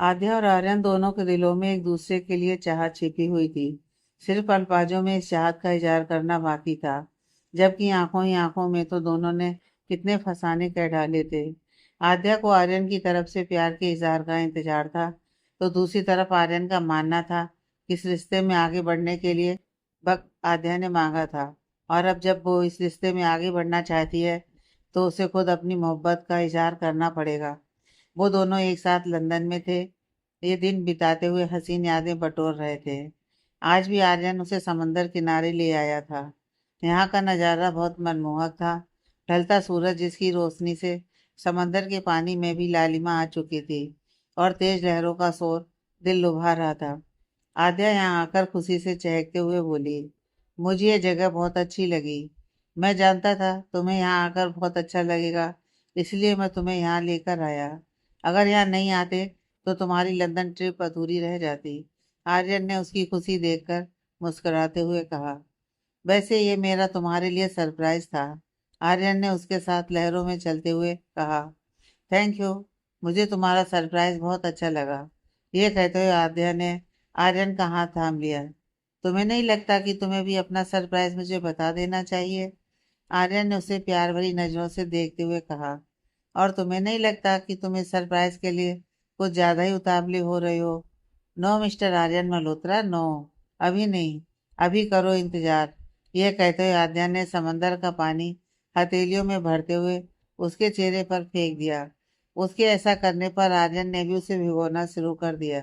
आद्या और आर्यन दोनों के दिलों में एक दूसरे के लिए चाहत छिपी हुई थी। सिर्फ अल्फाजों में इस चाहत का इजहार करना बाकी था, जबकि आंखों ही आंखों में तो दोनों ने कितने फसाने कह डाले थे। आद्या को आर्यन की तरफ से प्यार के इजहार का इंतजार था, तो दूसरी तरफ आर्यन का मानना था कि इस रिश्ते में आगे बढ़ने के लिए वक्त आद्या ने मांगा था, और अब जब वो इस रिश्ते में आगे बढ़ना चाहती है तो उसे खुद अपनी मोहब्बत का इजहार करना पड़ेगा। वो दोनों एक साथ लंदन में थे, ये दिन बिताते हुए हसीन यादें बटोर रहे थे। आज भी आर्यन उसे समंदर किनारे ले आया था। यहाँ का नज़ारा बहुत मनमोहक था। ढलता सूरज जिसकी रोशनी से समंदर के पानी में भी लालिमा आ चुकी थी, और तेज लहरों का शोर दिल लुभा रहा था। आद्या यहाँ आकर खुशी से चहकते हुए बोली, मुझे ये जगह बहुत अच्छी लगी। मैं जानता था तुम्हें यहाँ आकर बहुत अच्छा लगेगा, इसलिए मैं तुम्हें यहाँ लेकर आया। अगर यहाँ नहीं आते तो तुम्हारी लंदन ट्रिप अधूरी रह जाती। आर्यन ने उसकी खुशी देखकर मुस्कुराते हुए कहा। वैसे ये मेरा तुम्हारे लिए सरप्राइज था, आर्यन ने उसके साथ लहरों में चलते हुए कहा। थैंक यू, मुझे तुम्हारा सरप्राइज बहुत अच्छा लगा। ये कहते हुए आद्या ने आर्यन का हाथ थाम लिया। तुम्हें नहीं लगता कि तुम्हें भी अपना सरप्राइज मुझे बता देना चाहिए? आर्यन ने उसे प्यार भरी नजरों से देखते हुए कहा। और तुम्हें नहीं लगता कि तुम इस सरप्राइज के लिए कुछ ज्यादा ही उतावले हो रहे हो? No mister Aryan Malhotra, no, अभी नहीं। अभी करो इंतजार। यह कहते हुए आद्या ने समंदर का पानी हथेलियों में भरते हुए उसके चेहरे पर फेंक दिया। उसके ऐसा करने पर आर्यन ने भी उसे भिगोना शुरू कर दिया।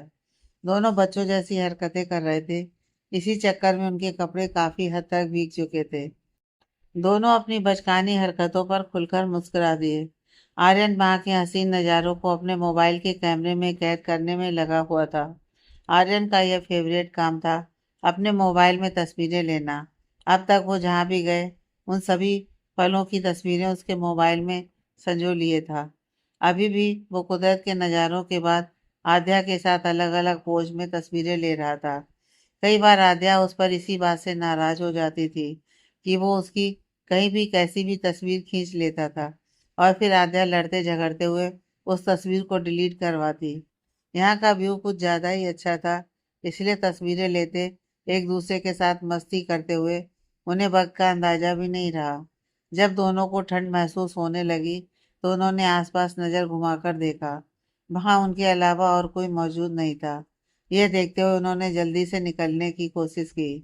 दोनों बच्चों जैसी हरकतें कर रहे थे। इसी चक्कर में उनके कपड़े काफी हद तक भीग चुके थे। दोनों अपनी बचकानी हरकतों पर खुलकर मुस्कुरा दिए। आर्यन वहां के हसीन नज़ारों को अपने मोबाइल के कैमरे में कैद करने में लगा हुआ था। आर्यन का यह फेवरेट काम था, अपने मोबाइल में तस्वीरें लेना। अब तक वो जहाँ भी गए उन सभी पलों की तस्वीरें उसके मोबाइल में संजो लिए था। अभी भी वो कुदरत के नज़ारों के बाद आद्या के साथ अलग अलग पोज में तस्वीरें ले रहा था। कई बार आद्या उस पर इसी बात से नाराज हो जाती थी कि वो उसकी कहीं भी कैसी भी तस्वीर खींच लेता था, और फिर आद्या लड़ते झगड़ते हुए उस तस्वीर को डिलीट करवाती। यहाँ का व्यू कुछ ज़्यादा ही अच्छा था, इसलिए तस्वीरें लेते, एक दूसरे के साथ मस्ती करते हुए उन्हें वक्त का अंदाजा भी नहीं रहा। जब दोनों को ठंड महसूस होने लगी तो उन्होंने आसपास नज़र घुमाकर देखा। वहां उनके अलावा और कोई मौजूद नहीं था। यह देखते हुए उन्होंने जल्दी से निकलने की कोशिश की,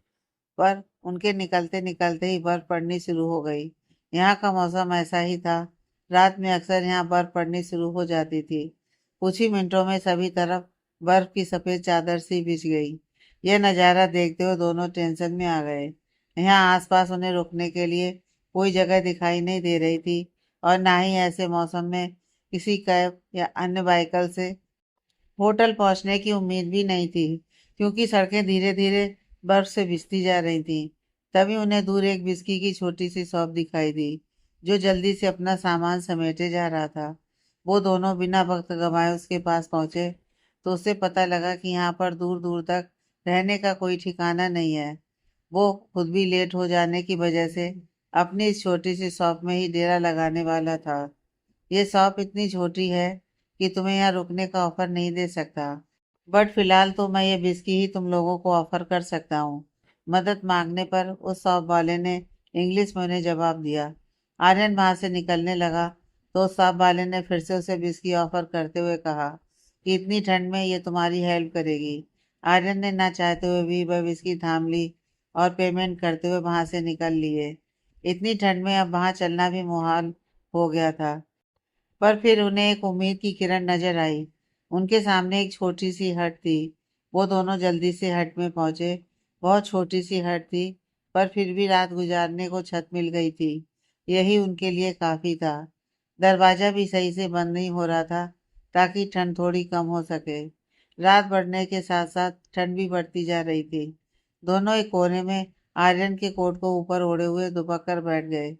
पर उनके निकलते निकलते ही बर्फ पड़नी शुरू हो गई। यहाँ का मौसम ऐसा ही था, रात में अक्सर यहाँ बर्फ पड़नी शुरू हो जाती थी। कुछ ही मिनटों में सभी तरफ बर्फ की सफेद चादर सी बिछ गई। यह नज़ारा देखते हुए दोनों टेंशन में आ गए। यहाँ आसपास उन्हें रुकने के लिए कोई जगह दिखाई नहीं दे रही थी, और ना ही ऐसे मौसम में किसी कैब या अन्य व्हीकल से होटल पहुंचने की उम्मीद भी नहीं थी, क्योंकि सड़कें धीरे धीरे बर्फ से भिजती जा रही थीं। तभी उन्हें दूर एक बिस्की की छोटी सी शॉप दिखाई दी, जो जल्दी से अपना सामान समेटे जा रहा था। वो दोनों बिना वक्त गंवाए उसके पास पहुंचे तो उसे पता लगा कि यहाँ पर दूर दूर तक रहने का कोई ठिकाना नहीं है। वो खुद भी लेट हो जाने की वजह से अपनी इस छोटी सी शॉप में ही डेरा लगाने वाला था। ये शॉप इतनी छोटी है कि तुम्हें यहाँ रुकने का ऑफर नहीं दे सकता, बट फिलहाल तो मैं ये विस्की ही तुम लोगों को ऑफर कर सकता हूँ। मदद मांगने पर उस शॉप वाले ने इंग्लिश में उन्हें जवाब दिया। आर्यन वहां से निकलने लगा तो उस शॉप वाले ने फिर से उसे विस्की ऑफर करते हुए कहा कि इतनी ठंड में ये तुम्हारी हेल्प करेगी। आर्यन ने ना चाहते हुए भी वह विस्की थाम ली और पेमेंट करते हुए वहां से निकल लिए। इतनी ठंड में अब वहां चलना भी मुहाल हो गया था। पर फिर उन्हें एक उम्मीद की किरण नजर आई। उनके सामने एक छोटी सी हट थी। वो दोनों जल्दी से हट में पहुंचे। बहुत छोटी सी हट थी, पर फिर भी रात गुजारने को छत मिल गई थी। यही उनके लिए काफी था। दरवाजा भी सही से बंद नहीं हो रहा था, ताकि ठंड थोड़ी कम हो सके। रात बढ़ने के साथ साथ ठंड भी बढ़ती जा रही थी। दोनों एक कोने में आर्यन के कोट को ऊपर ओढ़े हुए दुबक कर बैठ गए,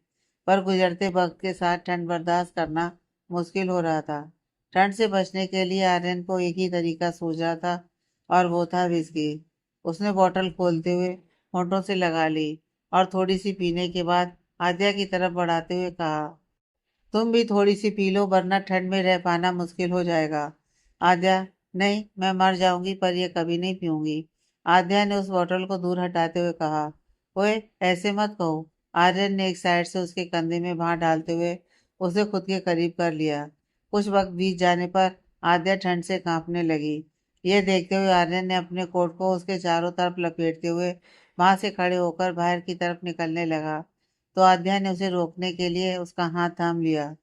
पर गुजरते वक्त के साथ ठंड बर्दाश्त करना मुश्किल हो रहा था। ठंड से बचने के लिए आर्यन को एक ही तरीका सूझा था, और वो था विस्की। उसने बोतल खोलते हुए होठों से लगा ली और थोड़ी सी पीने के बाद आद्या की तरफ बढ़ाते हुए कहा, तुम भी थोड़ी सी पी लो, वरना ठंड में रह पाना मुश्किल हो जाएगा। आद्या नहीं, मैं मर जाऊंगी पर यह कभी नहीं पीऊंगी। आद्या ने उस बोतल को दूर हटाते हुए कहा। ओए, ऐसे मत कहो। आर्यन ने एक साइड से उसके कंधे में भार डालते हुए उसे खुद के करीब कर लिया। कुछ वक्त बीत जाने पर आद्या ठंड से कांपने लगी। यह देखते हुए आर्यन ने अपने कोट को उसके चारों तरफ लपेटते हुए वहां से खड़े होकर बाहर की तरफ निकलने लगा, तो आद्या ने उसे रोकने के लिए उसका हाथ थाम लिया।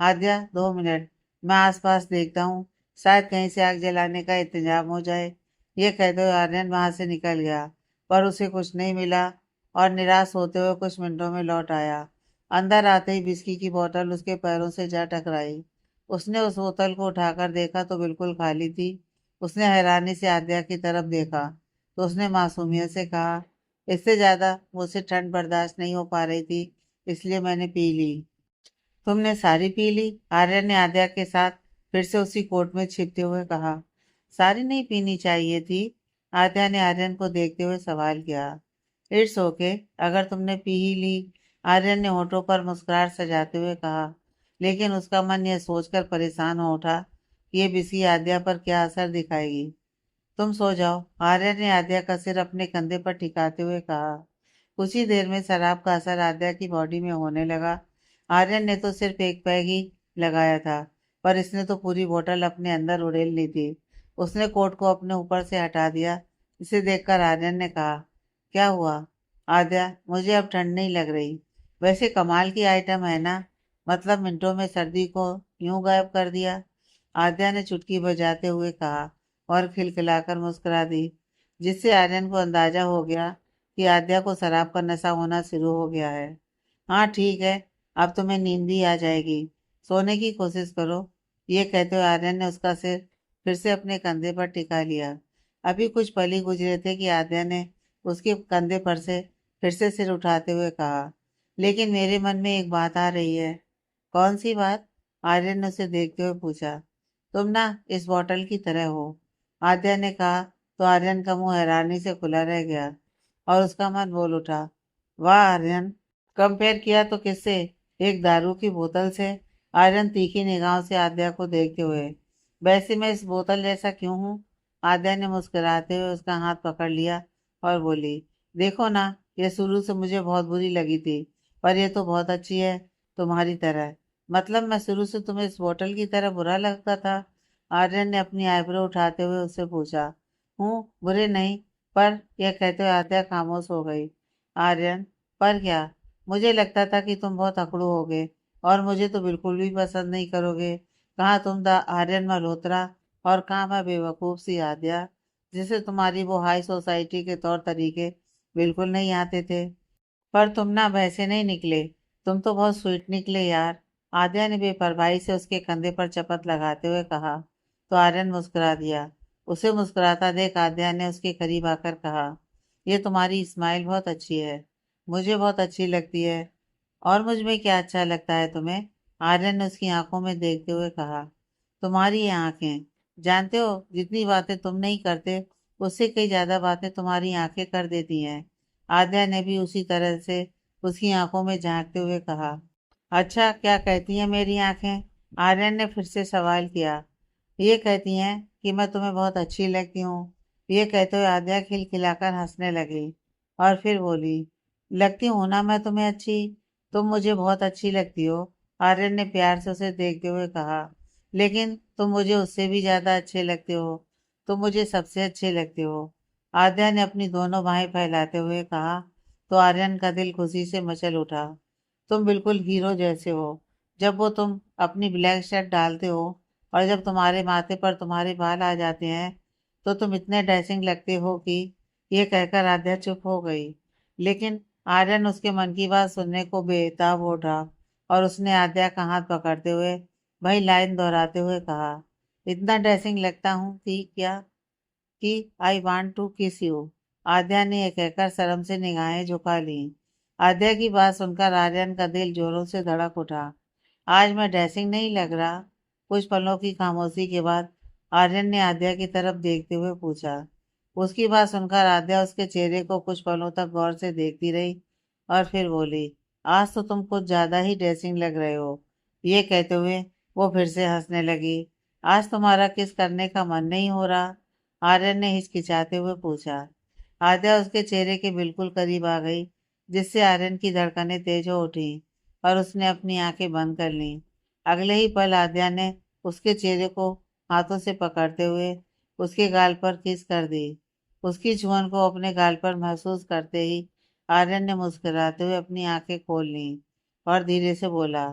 आद्या, 2 मिनट, मैं आसपास देखता हूँ, शायद कहीं से आग जलाने का इंतजाम हो जाए। ये कहते हुए आर्यन वहां से निकल गया, पर उसे कुछ नहीं मिला और निराश होते हुए कुछ मिनटों में लौट आया। अंदर आते ही विस्की की बोतल उसके पैरों से जा टकराई। उसने उस बोतल को उठाकर देखा तो बिल्कुल खाली थी। उसने हैरानी से आद्या की तरफ देखा तो उसने मासूमियत से कहा, इससे ज्यादा मुझसे ठंड बर्दाश्त नहीं हो पा रही थी, इसलिए मैंने पी ली। तुमने सारी पी ली? आर्यन ने आद्या के साथ फिर से उसी कोट में छिपते हुए कहा। सारी नहीं पीनी चाहिए थी? आद्या ने आर्यन को देखते हुए सवाल किया। इट्स ओके, अगर तुमने पी ही ली, आर्यन ने होठों पर मुस्कुराहट सजाते हुए कहा। लेकिन उसका मन यह सोचकर परेशान हो उठा कि ये बिस्की आद्या पर क्या असर दिखाएगी। तुम सो जाओ, आर्यन ने आद्या का सिर अपने कंधे पर टिकाते हुए कहा। कुछ ही देर में शराब का असर आद्या की बॉडी में होने लगा। आर्यन ने तो सिर्फ एक पैग ही लगाया था, पर इसने तो पूरी बोतल अपने अंदर उड़ेल ली थी। उसने कोट को अपने ऊपर से हटा दिया। इसे देखकर आर्यन ने कहा, क्या हुआ? आद्या, मुझे अब ठंड नहीं लग रही। वैसे कमाल की आइटम है ना, मतलब मिनटों में सर्दी को यूं गायब कर दिया। आद्या ने चुटकी बजाते हुए कहा और खिलखिलाकर मुस्कुरा दी, जिससे आर्यन को अंदाजा हो गया कि आद्या को शराब का नशा होना शुरू हो गया है। हाँ ठीक है, अब तुम्हें नींद भी आ जाएगी, सोने की कोशिश करो। ये कहते हुए आर्यन ने उसका सिर फिर से अपने कंधे पर टिका लिया। अभी कुछ पल ही गुजरे थे कि आद्या ने उसके कंधे पर से फिर से सिर उठाते हुए कहा, लेकिन मेरे मन में एक बात आ रही है। कौन सी बात? आर्यन ने उसे देखते हुए पूछा। तुम ना इस बोतल की तरह हो, आद्या ने कहा, तो आर्यन का मुंह हैरानी से खुला रह गया और उसका मन बोल उठा। वाह आर्यन, कंपेयर किया तो किससे? एक दारू की बोतल से? आर्यन तीखी निगाहों से आद्या को देखते हुए। वैसे मैं इस बोतल जैसा क्यों हूँ? आद्या ने मुस्कुराते हुए उसका हाथ पकड़ लिया और बोली, देखो ना, ये शुरू से मुझे बहुत बुरी लगी थी, पर ये तो बहुत अच्छी है, तुम्हारी तरह। मतलब मैं शुरू से तुम्हें इस बोतल की तरह बुरा लगता था? आर्यन ने अपनी आईब्रो उठाते हुए उससे पूछा। हूँ, बुरे नहीं, पर यह कहते हुए आद्या खामोश हो गई। आर्यन, पर क्या? मुझे लगता था कि तुम बहुत अकड़ू होगे और मुझे तो बिल्कुल भी पसंद नहीं करोगे। कहाँ तुम द आर्यन मल्होत्रा और कहाँ मैं बेवकूफ सी आद्या, जिसे तुम्हारी वो हाई सोसाइटी के तौर तरीके बिल्कुल नहीं आते थे। पर तुम ना वैसे नहीं निकले, तुम तो बहुत स्वीट निकले यार। आद्या ने बेपरवाही से उसके कंधे पर चपत लगाते हुए कहा, तो आर्यन मुस्कुरा दिया। उसे मुस्कुराता देख आद्या ने उसके करीब आकर कहा, ये तुम्हारी स्माइल बहुत अच्छी है, मुझे बहुत अच्छी लगती है। और मुझ में क्या अच्छा लगता है तुम्हें? आर्यन ने उसकी आंखों में देखते हुए कहा, तुम्हारी ये आंखें। जानते हो, जितनी बातें तुम नहीं करते, उससे कई ज्यादा बातें तुम्हारी आंखें कर देती हैं। आद्या ने भी उसी तरह से उसकी आंखों में झांकते हुए कहा। अच्छा, क्या कहती हैं मेरी आंखें? आर्यन ने फिर से सवाल किया। ये कहती हैं कि मैं तुम्हें बहुत अच्छी लगती हूँ। ये कहते हुए आद्या खिलखिलाकर हंसने लगी और फिर बोली, लगती हूँ ना मैं तुम्हें अच्छी? तुम मुझे बहुत अच्छी लगती हो, आर्यन ने प्यार से उसे देखते हुए कहा। लेकिन तुम मुझे उससे भी ज्यादा अच्छे लगते हो, तुम मुझे सबसे अच्छे लगते हो, आद्या ने अपनी दोनों बाहें फैलाते हुए कहा। तो आर्यन का दिल खुशी से मचल उठा। तुम बिल्कुल हीरो जैसे हो। जब वो तुम अपनी ब्लैक शर्ट डालते हो और जब तुम्हारे माथे पर तुम्हारे बाल आ जाते हैं, तो तुम इतने डैशिंग लगते हो कि। ये कहकर आद्या चुप हो गई। लेकिन आर्यन उसके मन की बात सुनने को बेताब हो उठा और उसने आद्या का हाथ पकड़ते हुए वही लाइन दोहराते हुए कहा, इतना डैशिंग लगता हूँ कि क्या? कि आई वांट टू किस यू। आद्या ने यह कहकर शर्म से निगाहें झुका ली। आद्या की बात सुनकर आर्यन का दिल जोरों से धड़क उठा। आज मैं ड्रेसिंग नहीं लग रहा? कुछ पलों की खामोशी के बाद आर्यन ने आद्या की तरफ देखते हुए पूछा। उसकी बात सुनकर आद्या उसके चेहरे को कुछ पलों तक गौर से देखती रही और फिर बोली, आज तो तुम कुछ ज्यादा ही ड्रेसिंग लग रहे हो। ये कहते हुए वो फिर से हंसने लगी। आज तुम्हारा किस करने का मन नहीं हो रहा? आर्यन ने हिचकिचाते हुए पूछा। आद्या उसके चेहरे के बिल्कुल करीब आ गई, जिससे आर्यन की धड़कनें तेज हो उठी और उसने अपनी आंखें बंद कर लीं। अगले ही पल आद्या ने उसके चेहरे को हाथों से पकड़ते हुए उसके गाल पर किस कर दी। उसकी छुअन को अपने गाल पर महसूस करते ही आर्यन ने मुस्कुराते हुए अपनी आंखें खोल लीं और धीरे से बोला,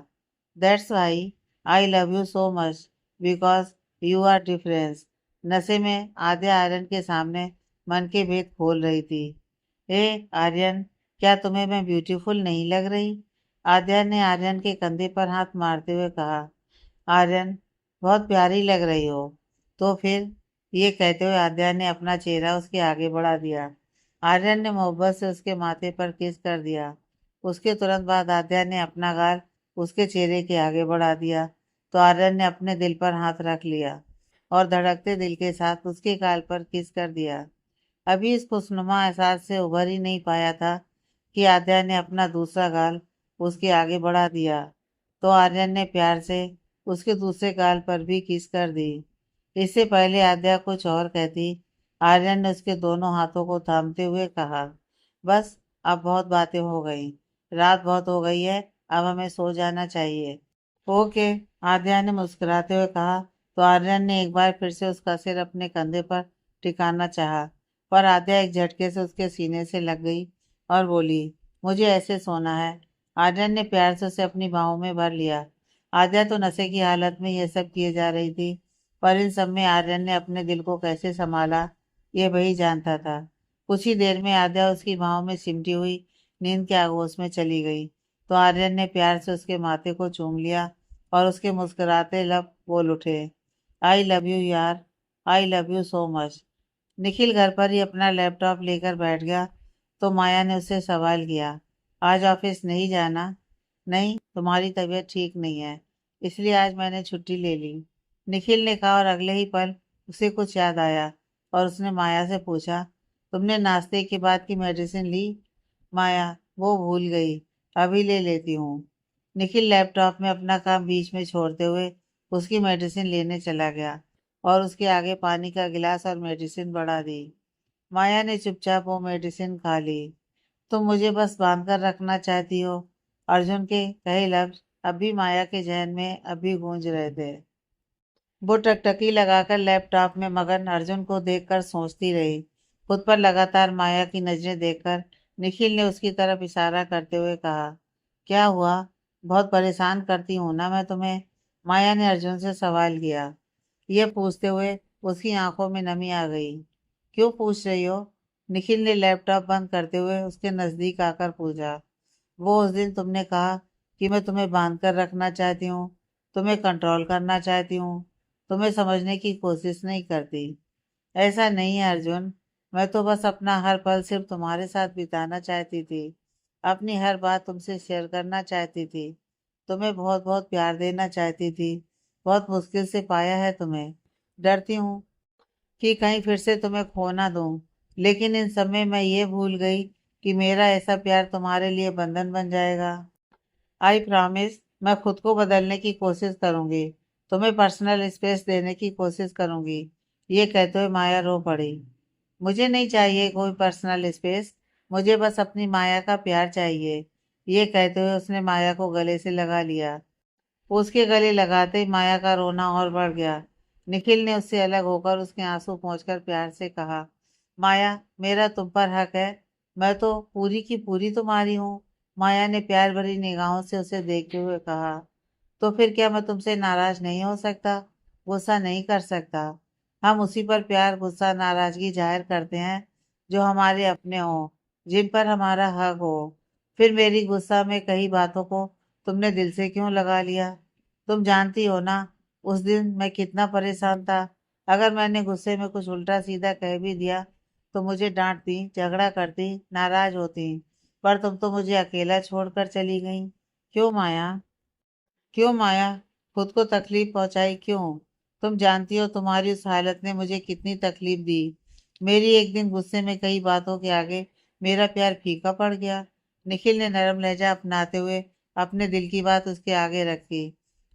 that's why I love you so much because you are difference. नशे में आद्या आर्यन के सामने मन के भेद खोल रही थी। ए आर्यन, क्या तुम्हें मैं ब्यूटीफुल नहीं लग रही? आद्या ने आर्यन के कंधे पर हाथ मारते हुए कहा। आर्यन, बहुत प्यारी लग रही हो। तो फिर? ये कहते हुए आद्या ने अपना चेहरा उसके आगे बढ़ा दिया। आर्यन ने मोहब्बत से उसके माथे पर किस कर दिया। उसके तुरंत बाद आद्या ने अपना गाल उसके चेहरे के आगे बढ़ा दिया तो आर्यन ने अपने दिल पर हाथ रख लिया और धड़कते दिल के साथ उसके गाल पर किस कर दिया। अभी इस खुशनुमा एहसास से उभर ही नहीं पाया था कि आद्या ने अपना दूसरा गाल उसके आगे बढ़ा दिया तो आर्यन ने प्यार से उसके दूसरे गाल पर भी किस कर दी। इससे पहले आद्या कुछ और कहती, आर्यन ने उसके दोनों हाथों को थामते हुए कहा, बस, अब बहुत बातें हो गई, रात बहुत हो गई है, अब हमें सो जाना चाहिए। ओके, आद्या ने मुस्कुराते हुए कहा तो आर्यन ने एक बार फिर से उसका सिर अपने कंधे पर टिकाना चाहा, पर आद्या एक झटके से उसके सीने से लग गई और बोली, मुझे ऐसे सोना है। आर्यन ने प्यार से उसे अपनी बाहों में भर लिया। आद्या तो नशे की हालत में यह सब किए जा रही थी, पर इन सब में आर्यन ने अपने दिल को कैसे संभाला ये वही जानता था। कुछ ही देर में आद्या उसकी बाहों में सिमटी हुई नींद के आगोश में चली गई तो आर्यन ने प्यार से उसके माथे को चूम लिया और उसके मुस्कुराते लब बोल उठे, आई लव यू यार, आई love you so much. Nikhil घर पर ही अपना लैपटॉप लेकर बैठ गया तो माया ने उससे सवाल किया, आज ऑफिस नहीं जाना? नहीं, तुम्हारी तबीयत ठीक नहीं है, इसलिए आज मैंने छुट्टी ले ली, निखिल ने कहा और अगले ही पल उसे कुछ याद आया और उसने माया से पूछा, तुमने नाश्ते के बाद की मेडिसिन ली? माया, वो भूल गई, अभी ले लेती हूँ। निखिल लैपटॉप में अपना काम बीच में छोड़ते हुए उसकी मेडिसिन लेने चला गया और उसके आगे पानी का गिलास और मेडिसिन बढ़ा दी। माया ने चुपचाप वो मेडिसिन खा ली। तुम मुझे बस बांध कर रखना चाहती हो? अर्जुन के कहे लफ्ज अभी माया के जहन में अभी गूंज रहे थे। वो टकटकी लगाकर लैपटॉप में मगन अर्जुन को देखकर सोचती रही। खुद पर लगातार माया की नजरें देखकर निखिल ने उसकी तरफ इशारा करते हुए कहा, क्या हुआ? बहुत परेशान करती हूँ ना मैं तुम्हें? माया ने अर्जुन से सवाल किया। ये पूछते हुए उसकी आंखों में नमी आ गई। क्यों पूछ रही हो? निखिल ने लैपटॉप बंद करते हुए उसके नजदीक आकर पूछा। वो उस दिन तुमने कहा कि मैं तुम्हें बांध कर रखना चाहती हूँ, तुम्हें कंट्रोल करना चाहती हूँ, तुम्हें समझने की कोशिश नहीं करती। ऐसा नहीं है अर्जुन, मैं तो बस अपना हर पल सिर्फ तुम्हारे साथ बिताना चाहती थी, अपनी हर बात तुमसे शेयर करना चाहती थी, तुम्हें बहुत बहुत प्यार देना चाहती थी। बहुत मुश्किल से पाया है तुम्हें। डरती हूँ कि कहीं फिर से तुम्हें खो ना दूं, लेकिन इन सब में मैं ये भूल गई कि मेरा ऐसा प्यार तुम्हारे लिए बंधन बन जाएगा। आई प्रॉमिस, मैं खुद को बदलने की कोशिश करूंगी, तुम्हें पर्सनल स्पेस देने की कोशिश करूंगी। ये कहते हुए माया रो पड़ी। मुझे नहीं चाहिए कोई पर्सनल स्पेस, मुझे बस अपनी माया का प्यार चाहिए। ये कहते हुए उसने माया को गले से लगा लिया। उसके गले लगाते ही माया का रोना और बढ़ गया। निखिल ने उससे अलग होकर उसके आंसू पोंछकर प्यार से कहा, माया, मेरा तुम पर हक है, मैं तो पूरी की पूरी तुम्हारी हूँ। माया ने प्यार भरी निगाहों से उसे देखते हुए कहा, तो फिर क्या मैं तुमसे नाराज नहीं हो सकता, गुस्सा नहीं कर सकता? हम उसी पर प्यार, गुस्सा, नाराजगी जाहिर करते हैं जो हमारे अपने हों, जिन पर हमारा हक हो। फिर मेरी गुस्सा में कई बातों को तुमने दिल से क्यों लगा लिया? तुम जानती हो ना, उस दिन मैं कितना परेशान था। अगर मैंने गुस्से में कुछ उल्टा सीधा कह भी दिया तो मुझे डांटती, झगड़ा करती, नाराज होती, पर तुम तो मुझे अकेला छोड़कर चली गई। क्यों माया? क्यों माया? खुद को तकलीफ पहुंचाई क्यों? तुम जानती हो तुम्हारी उस हालत ने मुझे कितनी तकलीफ दी। मेरी एक दिन गुस्से में कई बातों के आगे मेरा प्यार फीका पड़ गया। निखिल ने नरम लहजा अपनाते हुए अपने दिल की बात उसके आगे रखी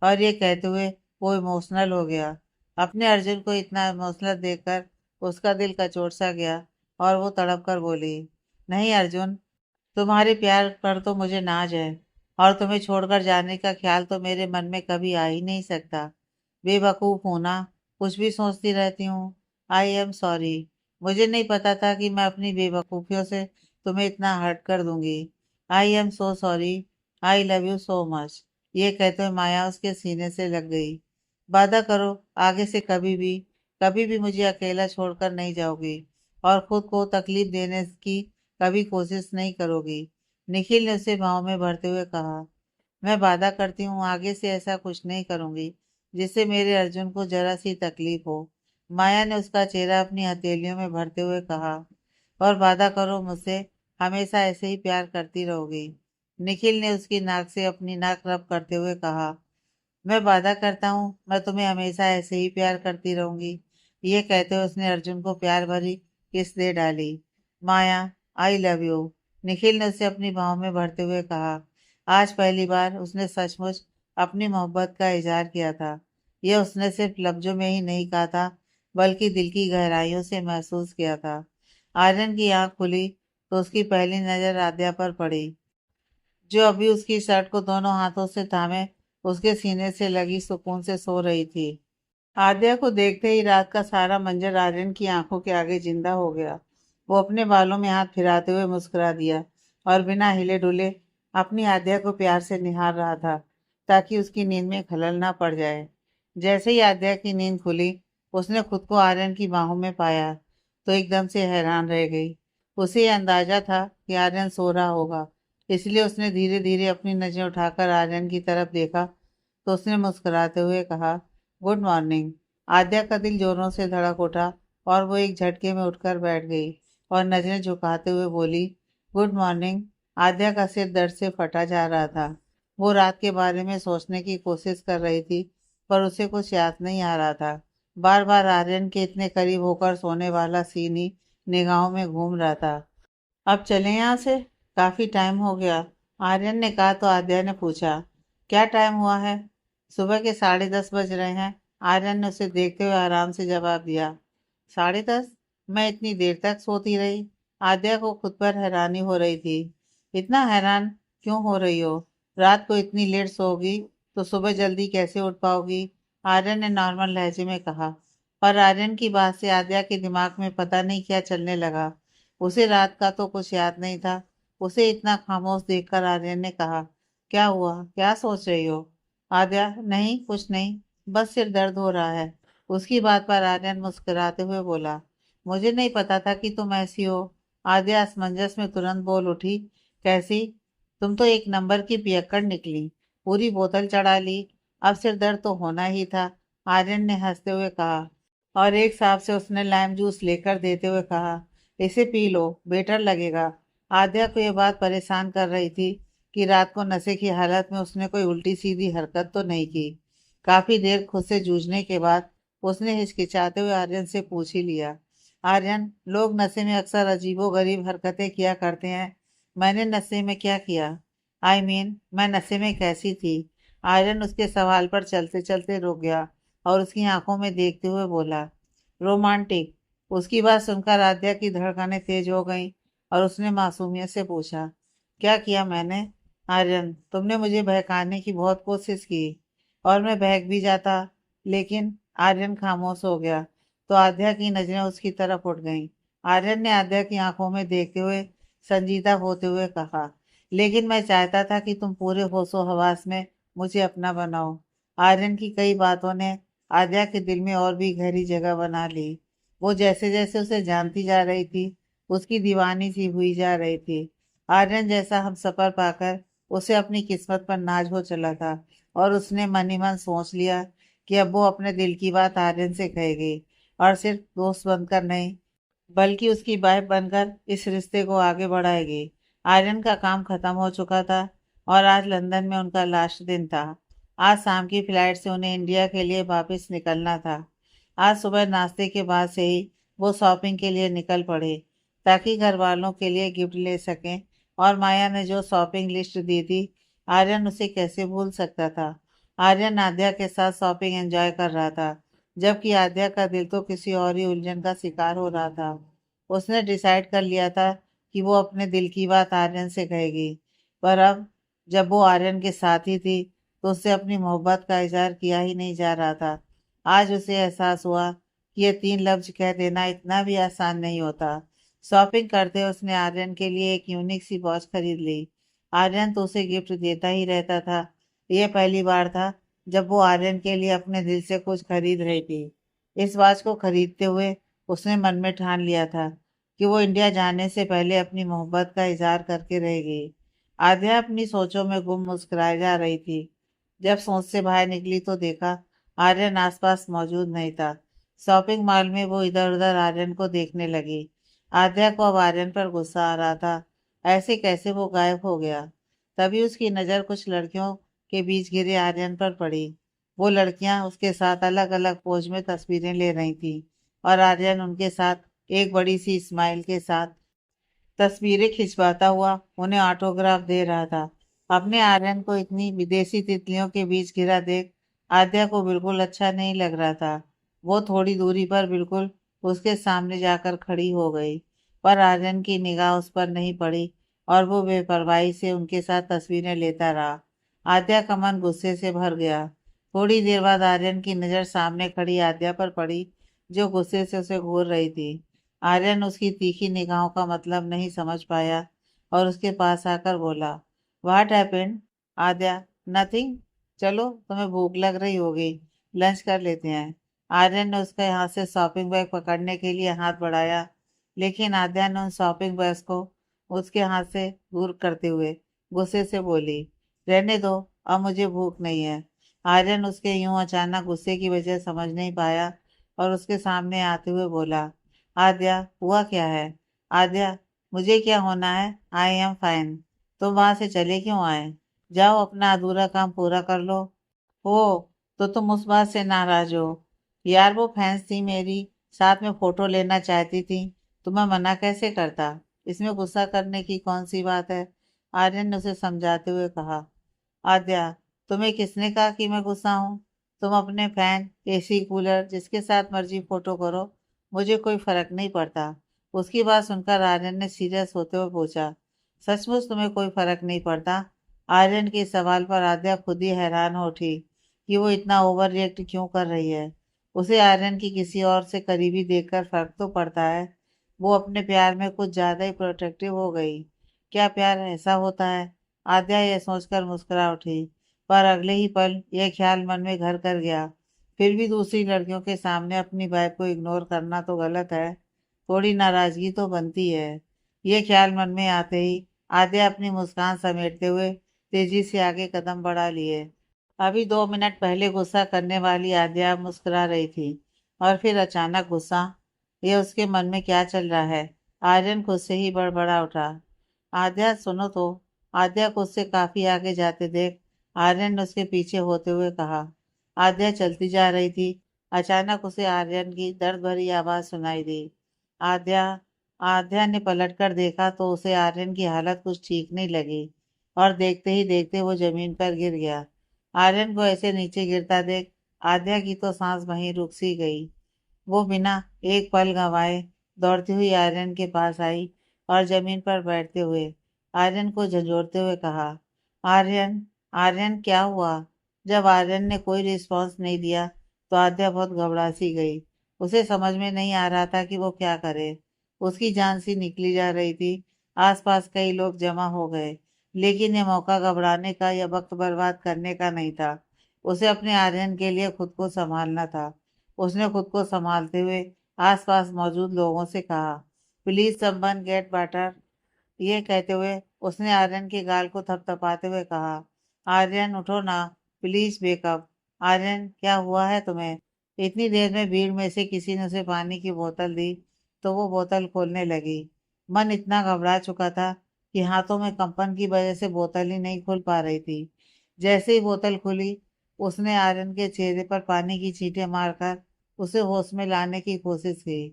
और ये कहते हुए वो इमोशनल हो गया। अपने अर्जुन को इतना इमोशनल देखकर उसका दिल कचोट सा गया और वो तड़प कर बोली, नहीं अर्जुन, तुम्हारे प्यार पर तो मुझे नाज है और तुम्हें छोड़कर जाने का ख्याल तो मेरे मन में कभी आ ही नहीं सकता। बेवकूफ हूं ना, कुछ भी सोचती रहती हूँ। आई एम सॉरी। मुझे नहीं पता था कि मैं अपनी बेवकूफियों से तुम्हें इतना हर्ट कर दूंगी। आई am so sorry. I love you so much. ये कहते हुए माया उसके सीने से लग गई। वादा करो आगे से कभी भी मुझे अकेला छोड़कर नहीं जाओगी और खुद को तकलीफ देने की कभी कोशिश नहीं करोगी। निखिल ने उसे बाहों में भरते हुए कहा, मैं वादा करती हूँ आगे से ऐसा कुछ नहीं करूंगी जिससे मेरे अर्जुन को जरा सी तकलीफ हो। माया ने उसका चेहरा अपनी हथेलियों में भरते हुए कहा, और वादा करो मुझसे हमेशा ऐसे ही प्यार करती रहोगी। निखिल ने उसकी नाक से अपनी नाक रब करते हुए कहा, मैं वादा करता हूँ मैं तुम्हें हमेशा ऐसे ही प्यार करती रहूंगी। ये कहते हुए उसने अर्जुन को प्यार भरी किस दे डाली। माया, आई लव यू। निखिल ने उसे अपनी बाहों में भरते हुए कहा। आज पहली बार उसने सचमुच अपनी मोहब्बत का इजहार किया था। यह उसने सिर्फ लफ्जों में ही नहीं कहा था, बल्कि दिल की गहराइयों से महसूस किया था। आर्यन की आंख खुली तो उसकी पहली नजर आद्या पर पड़ी, जो अभी उसकी शर्ट को दोनों हाथों से थामे उसके सीने से लगी सुकून से सो रही थी। आद्या को देखते ही रात का सारा मंजर आर्यन की आंखों के आगे जिंदा हो गया। वो अपने बालों में हाथ फिराते हुए मुस्कुरा दिया और बिना हिले डुले अपनी आद्या को प्यार से निहार रहा था, ताकि उसकी नींद में खलल ना पड़ जाए। जैसे ही आद्या की नींद खुली, उसने खुद को आर्यन की बाहों में पाया तो एकदम से हैरान रह गई। उसे यह अंदाजा था कि आर्यन सो रहा होगा, इसलिए उसने धीरे धीरे अपनी नजरें उठाकर आर्यन की तरफ देखा तो उसने मुस्कुराते हुए कहा, गुड मॉर्निंग। आद्या का दिल जोरों से धड़क उठा और वो एक झटके में उठकर बैठ गई और नजरें झुकाते हुए बोली, गुड मॉर्निंग। आद्या का सिर दर्द से फटा जा रहा था। वो रात के बारे में सोचने की कोशिश कर रही थी, पर उसे कुछ याद नहीं आ रहा था। बार बार आर्यन के इतने करीब होकर सोने वाला सीन ही निगाहों में घूम रहा था। अब चलें यहाँ से, काफी टाइम हो गया। आर्यन ने कहा तो आद्या ने पूछा, क्या टाइम हुआ है? सुबह के 10:30 बज रहे हैं। आर्यन ने उसे देखते हुए आराम से जवाब दिया। 10:30? मैं इतनी देर तक सोती रही। आद्या को खुद पर हैरानी हो रही थी। इतना हैरान क्यों हो रही हो? रात को इतनी लेट सोओगी तो सुबह जल्दी कैसे उठ पाओगी? आर्यन ने नॉर्मल लहजे में कहा। पर आर्यन की बात से आद्या के दिमाग में पता नहीं क्या चलने लगा। उसे रात का तो कुछ याद नहीं था। उसे इतना खामोश देखकर आर्यन ने कहा, क्या हुआ, क्या सोच रही हो? आद्या, नहीं कुछ नहीं, बस सिर दर्द हो रहा है। उसकी बात पर आर्यन मुस्कुराते हुए बोला, मुझे नहीं पता था कि तुम ऐसी हो। आद्या असमंजस में तुरंत बोल उठी, कैसी? तुम तो एक नंबर की पियक्कड़ निकली, पूरी बोतल चढ़ा ली। अब सिर दर्द तो होना ही था, आर्यन ने हंसते हुए कहा, और एक साहब से उसने लाइम जूस लेकर देते हुए कहा, इसे पी लो, बेटर लगेगा। आद्या को यह बात परेशान कर रही थी कि रात को नशे की हालत में उसने कोई उल्टी सीधी हरकत तो नहीं की। काफी देर खुद से जूझने के बाद उसने हिचकिचाते हुए आर्यन से पूछ ही लिया, आर्यन, लोग नशे में अक्सर अजीबो गरीब हरकतें किया करते हैं। मैंने नशे में क्या किया? मैं नशे में कैसी थी? आर्यन उसके सवाल पर चलते चलते रुक गया और उसकी आंखों में देखते हुए बोला, रोमांटिक। उसकी बात सुनकर आद्या की धड़कनें तेज हो गईं और उसने मासूमियत से पूछा, क्या किया मैंने? आर्यन, तुमने मुझे बहकाने की बहुत कोशिश की और मैं बहक भी जाता, लेकिन आर्यन खामोश हो गया तो आद्या की नजरें उसकी तरफ उठ गईं। आर्यन ने आद्या की आंखों में देखते हुए संजीदा होते हुए कहा, लेकिन मैं चाहता था कि तुम पूरे होशो हवास में मुझे अपना बनाओ। आर्यन की कई बातों ने आद्या के दिल में और भी गहरी जगह बना ली। वो जैसे जैसे उसे जानती जा रही थी, उसकी दीवानी सी हुई जा रही थी। आर्यन जैसा हम सफर पाकर उसे अपनी किस्मत पर नाज हो चला था और उसने मन ही मन सोच लिया कि अब वो अपने दिल की बात आर्यन से कहेगी, और सिर्फ दोस्त बनकर नहीं, बल्कि उसकी वाइफ बनकर इस रिश्ते को आगे बढ़ाएगी। आर्यन का काम खत्म हो चुका था और आज लंदन में उनका लास्ट दिन था। आज शाम की फ्लाइट से उन्हें इंडिया के लिए वापस निकलना था। आज सुबह नाश्ते के बाद से ही वो शॉपिंग के लिए निकल पड़े, ताकि घर वालों के लिए गिफ्ट ले सकें। और माया ने जो शॉपिंग लिस्ट दी थी, आर्यन उसे कैसे भूल सकता था। आर्यन नादिया के साथ शॉपिंग एंजॉय कर रहा था। जबकि आद्या का दिल तो किसी और ही उलझन का शिकार हो रहा था। उसने डिसाइड कर लिया था कि वो अपने दिल की बात आर्यन से कहेगी, पर अब जब वो आर्यन के साथ ही थी तो उससे अपनी मोहब्बत का इजहार किया ही नहीं जा रहा था। आज उसे एहसास हुआ कि ये 3 लफ्ज कह देना इतना भी आसान नहीं होता। शॉपिंग करते उसने आर्यन के लिए एक यूनिक सी वॉच खरीद ली। आर्यन तो उसे गिफ्ट देता ही रहता था। ये पहली बार था जब वो आर्यन के लिए अपने दिल से कुछ खरीद रही थी। इस वॉच को खरीदते हुए उसने मन में ठान लिया था कि वो इंडिया जाने से पहले अपनी मोहब्बत का इजहार करके रहेगी। आद्या अपनी सोचों में गुम मुस्कुराए जा रही थी। जब सोच से बाहर निकली तो देखा आर्यन आसपास मौजूद नहीं था। शॉपिंग मॉल में वो इधर उधर आर्यन को देखने लगी। आद्या को अब आर्यन पर गुस्सा आ रहा था। ऐसे कैसे वो गायब हो गया। तभी उसकी नज़र कुछ लड़कियों के बीच घिरे आर्यन पर पड़ी। वो लड़कियां उसके साथ अलग अलग पोज में तस्वीरें ले रही थी और आर्यन उनके साथ एक बड़ी सी स्माइल के साथ तस्वीरें खिंचवाता हुआ उन्हें ऑटोग्राफ दे रहा था। अपने आर्यन को इतनी विदेशी तितलियों के बीच घिरा देख आद्या को बिल्कुल अच्छा नहीं लग रहा था। वो थोड़ी दूरी पर बिल्कुल उसके सामने जाकर खड़ी हो गई, पर आर्यन की निगाह उस पर नहीं पड़ी और वो बेपरवाही से उनके साथ तस्वीरें लेता रहा। आद्या का मन गुस्से से भर गया। थोड़ी देर बाद आर्यन की नज़र सामने खड़ी आद्या पर पड़ी, जो गुस्से से उसे घूर रही थी। आर्यन उसकी तीखी निगाहों का मतलब नहीं समझ पाया और उसके पास आकर बोला, व्हाट हैपेंड आद्या? नथिंग। चलो, तुम्हें भूख लग रही होगी, लंच कर लेते हैं। आर्यन ने उसके हाथ से शॉपिंग बैग पकड़ने के लिए हाथ बढ़ाया, लेकिन आद्या ने उन शॉपिंग बैग्स को उसके हाथ से दूर करते हुए गुस्से से बोली, रहने दो, अब मुझे भूख नहीं है। आर्यन उसके यूं अचानक गुस्से की वजह समझ नहीं पाया और उसके सामने आते हुए बोला, आद्या, हुआ क्या है? आद्या, मुझे क्या होना है? I am fine. तुम वहां से चले क्यों आए? जाओ अपना अधूरा काम पूरा कर लो। हो, तो तुम उस बात से नाराज हो? यार वो फैंस थी मेरी, साथ में फोटो लेना चाहती थी, तो मैं मना कैसे करता? इसमें गुस्सा करने की कौन सी बात है? आर्यन ने उसे समझाते हुए कहा। आद्या, तुम्हें किसने कहा कि मैं गुस्सा हूँ? तुम अपने फैन, एसी, कूलर जिसके साथ मर्जी फोटो करो, मुझे कोई फर्क नहीं पड़ता। उसकी बात सुनकर आर्यन ने सीरियस होते हुए पूछा, सचमुच तुम्हें कोई फर्क नहीं पड़ता? आर्यन के इस सवाल पर आद्या खुद ही हैरान हो उठी कि वो इतना ओवर रिएक्ट क्यों कर रही है। उसे आर्यन की किसी और से करीबी देखकर फर्क तो पड़ता है। वो अपने प्यार में कुछ ज्यादा ही प्रोटेक्टिव हो गई। क्या प्यार ऐसा होता है? आद्या यह सोचकर मुस्कुरा उठी, पर अगले ही पल यह ख्याल मन में घर कर गया, फिर भी दूसरी लड़कियों के सामने अपनी वाइफ को इग्नोर करना तो गलत है। थोड़ी नाराजगी तो बनती है। ये ख्याल मन में आते ही आद्या अपनी मुस्कान समेटते हुए तेजी से आगे कदम बढ़ा लिए। अभी 2 मिनट पहले गुस्सा करने वाली आद्या अब मुस्कुरा रही थी और फिर अचानक गुस्सा। ये उसके मन में क्या चल रहा है? आर्यन खुद से ही बड़बड़ा उठा, आद्या सुनो तो। आद्या को उससे काफी आगे जाते देख आर्यन ने उसके पीछे होते हुए कहा। आद्या चलती जा रही थी। अचानक उसे आर्यन की दर्द भरी आवाज सुनाई दी, आद्या। आद्या ने पलटकर देखा तो उसे आर्यन की हालत कुछ ठीक नहीं लगी और देखते ही देखते वो जमीन पर गिर गया। आर्यन को ऐसे नीचे गिरता देख आद्या की तो सांस वहीं रुक सी गई। वो बिना एक पल गंवाए दौड़ती हुई आर्यन के पास आई और जमीन पर बैठते हुए आर्यन को झंझोड़ते हुए कहा, आर्यन, आर्यन क्या हुआ? जब आर्यन ने कोई रिस्पॉन्स नहीं दिया तो आद्या बहुत घबरा सी गई। उसे समझ में नहीं आ रहा था कि वो क्या करे। उसकी जान सी निकली जा रही थी। आसपास कई लोग जमा हो गए, लेकिन ये मौका घबराने का या वक्त बर्बाद करने का नहीं था। उसे अपने आर्यन के लिए खुद को संभालना था। उसने खुद को संभालते हुए आसपास मौजूद लोगों से कहा, प्लीज समवन गेट वाटर। ये कहते हुए उसने आर्यन के गाल को थपथपाते हुए कहा, आर्यन उठो ना, प्लीज वेकअप। आर्यन, क्या हुआ है तुम्हें? इतनी देर में भीड़ में से किसी ने उसे पानी की बोतल दी तो वो बोतल खोलने लगी। मन इतना घबरा चुका था कि हाथों में कंपन की वजह से बोतल ही नहीं खुल पा रही थी। जैसे ही बोतल खुली उसने आर्यन के चेहरे पर पानी की छींटे मारकर उसे होश में लाने की कोशिश की,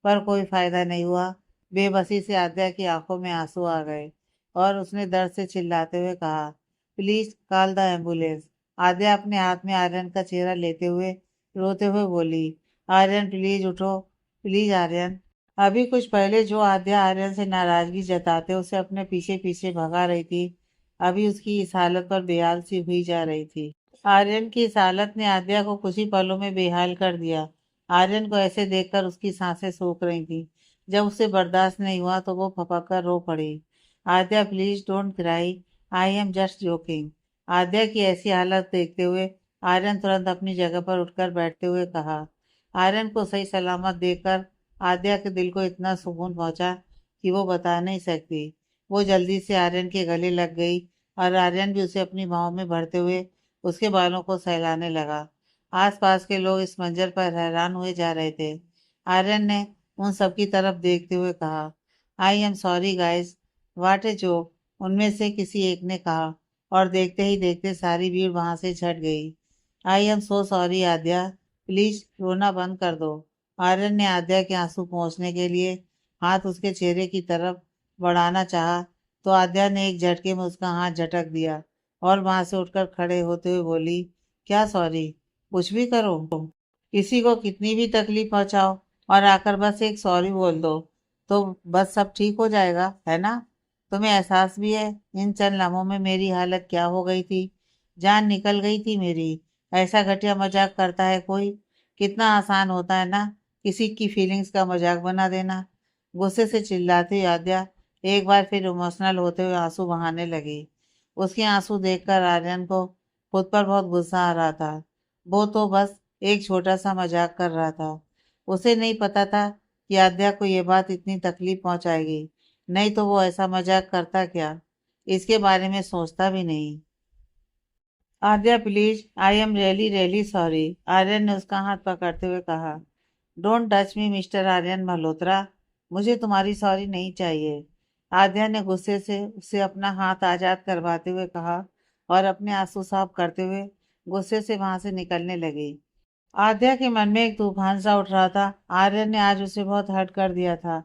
पर कोई फायदा नहीं हुआ। बेबसी से आद्या की आंखों में आंसू आ गए और उसने दर्द से चिल्लाते हुए कहा, प्लीज कॉल द एम्बुलेंस। आद्या अपने हाथ में आर्यन का चेहरा लेते हुए रोते हुए बोली। आर्यन प्लीज उठो, प्लीज आर्यन। अभी कुछ पहले जो आद्या आर्यन से नाराजगी जताते उसे अपने पीछे पीछे भगा रही थी, अभी उसकी इस हालत पर बेहाल सी हुई जा रही थी। आर्यन की इस हालत ने आद्या को कुछ ही पलों में बेहाल कर दिया। आर्यन को ऐसे देखकर उसकी सांसें सूख रही थी। जब उसे बर्दाश्त नहीं हुआ तो वो फपक कर रो पड़ी। Aadya please don't cry, I am just joking. Aadya की ऐसी हालत देखते हुए आर्यन तुरंत अपनी जगह पर उठकर बैठते हुए कहा। आर्यन को सही सलामत देखकर आद्या के दिल को इतना सुकून पहुंचा कि वो बता नहीं सकती। वो जल्दी से आर्यन के गले लग गई और आर्यन भी उसे अपनी बाहों में भरते हुए उसके बालों को सहलाने लगा। आसपास के लोग इस मंजर पर हैरान हुए जा रहे थे। आर्यन ने उन सबकी तरफ देखते हुए कहा, I am sorry guys, what a joke, उनमें से किसी एक ने कहा। और देखते ही देखते सारी भीड़ वहां से छट गई। I am so sorry Aadya, please रोना बंद कर दो। आर्यन ने आद्या के आंसू पोंछने के लिए हाथ उसके चेहरे की तरफ बढ़ाना चाहा तो आद्या ने एक झटके में उसका हाथ झटक दिया और वहां से उठकर खड़े होते हुए बोली, क्या सॉरी, कुछ भी करो, किसी को कितनी भी तकलीफ पहुंचाओ और आकर बस एक सॉरी बोल दो तो बस सब ठीक हो जाएगा, है ना? तुम्हें एहसास भी है इन चंद लम्हों में मेरी हालत क्या हो गई थी? जान निकल गई थी मेरी। ऐसा घटिया मजाक करता है कोई? कितना आसान होता है ना किसी की फीलिंग्स का मजाक बना देना। गुस्से से चिल्लाती आद्या एक बार फिर इमोशनल होते हुए आंसू बहाने लगी। उसके आंसू देखकर आर्यन को खुद पर बहुत गुस्सा आ रहा था। वो तो बस एक छोटा सा मजाक कर रहा था। उसे नहीं पता था कि आद्या को ये बात इतनी तकलीफ पहुंचाएगी, नहीं तो वो ऐसा मजाक करता क्या, इसके बारे में सोचता भी नहीं। Aadya please, I am really really sorry, Aryan ने उसका हाथ पकड़ते हुए कहा। Don't touch me mister Aryan Malhotra, मुझे तुम्हारी सॉरी नहीं चाहिए। आद्या ने गुस्से से उसे अपना हाथ आजाद करवाते हुए कहा और अपने आंसू साफ करते हुए गुस्से से वहां से निकलने लगी। आद्या के मन में एक तूफान सा उठ रहा था। आर्यन ने आज उसे बहुत हर्ट कर दिया था।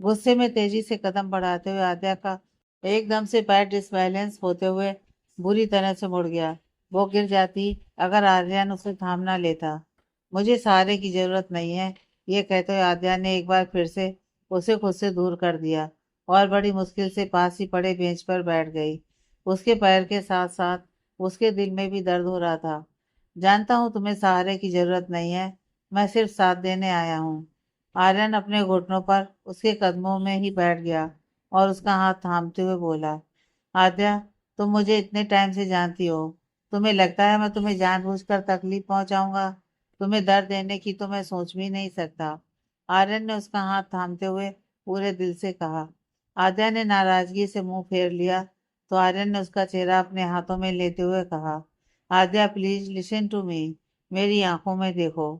गुस्से में तेजी से कदम बढ़ाते हुए आद्या का एकदम से पैर डिसबैलेंस होते हुए बुरी तरह से मुड़ गया। वो गिर जाती अगर आर्यन उसे थाम ना लेता। मुझे सहारे की जरूरत नहीं है, ये कहते हुए आद्या ने एक बार फिर से उसे खुद से दूर कर दिया और बड़ी मुश्किल से पास ही पड़े बेंच पर बैठ गई। उसके पैर के साथ साथ उसके दिल में भी दर्द हो रहा था। जानता हूँ तुम्हें सहारे की जरूरत नहीं है, मैं सिर्फ साथ देने आया हूँ। आर्यन अपने घुटनों पर उसके कदमों में ही बैठ गया और उसका हाथ थामते हुए बोला, आद्या, तुम मुझे इतने टाइम से जानती हो, तुम्हें लगता है मैं तुम्हें जानबूझकर तकलीफ पहुंचाऊंगा? तुम्हें दर्द देने की तो मैं सोच भी नहीं सकता। आर्यन ने उसका हाथ थामते हुए पूरे दिल से कहा। आद्या ने नाराजगी से मुंह फेर लिया तो आर्यन ने उसका चेहरा अपने हाथों में लेते हुए कहा, आद्या प्लीज लिसन टू मी, मेरी आंखों में देखो।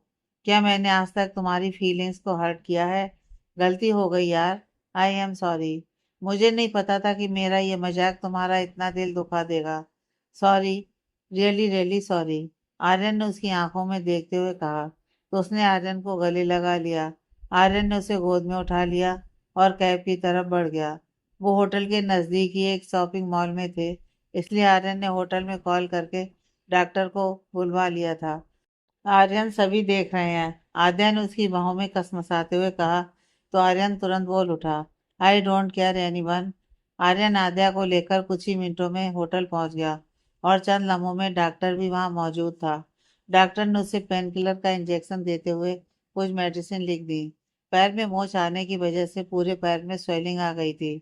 क्या मैंने आज तक तुम्हारी फीलिंग्स को हर्ट किया है? गलती हो गई यार, आई एम सॉरी। मुझे नहीं पता था कि मेरा ये मजाक तुम्हारा इतना दिल दुखा देगा। Sorry, really really sorry, Aryan ने उसकी आंखों में देखते हुए कहा तो उसने आर्यन को गले लगा लिया। आर्यन ने उसे गोद में उठा लिया और कैब की तरफ बढ़ गया। वो होटल के नज़दीक ही एक शॉपिंग मॉल में थे, इसलिए आर्यन ने होटल में कॉल करके डॉक्टर को बुलवा लिया था। आर्यन सभी देख रहे हैं, आद्या ने उसकी बाहों में कसमसाते हुए कहा तो आर्यन तुरंत बोल उठा, I don't care anyone. Aryan Aadya को लेकर कुछ ही मिनटों में होटल पहुंच गया और चंद लम्हों में डॉक्टर भी वहां मौजूद था। डॉक्टर ने उसे पेन किलर का इंजेक्शन देते हुए कुछ मेडिसिन लिख दी। पैर में मोच आने की वजह से पूरे पैर में स्वेलिंग आ गई थी।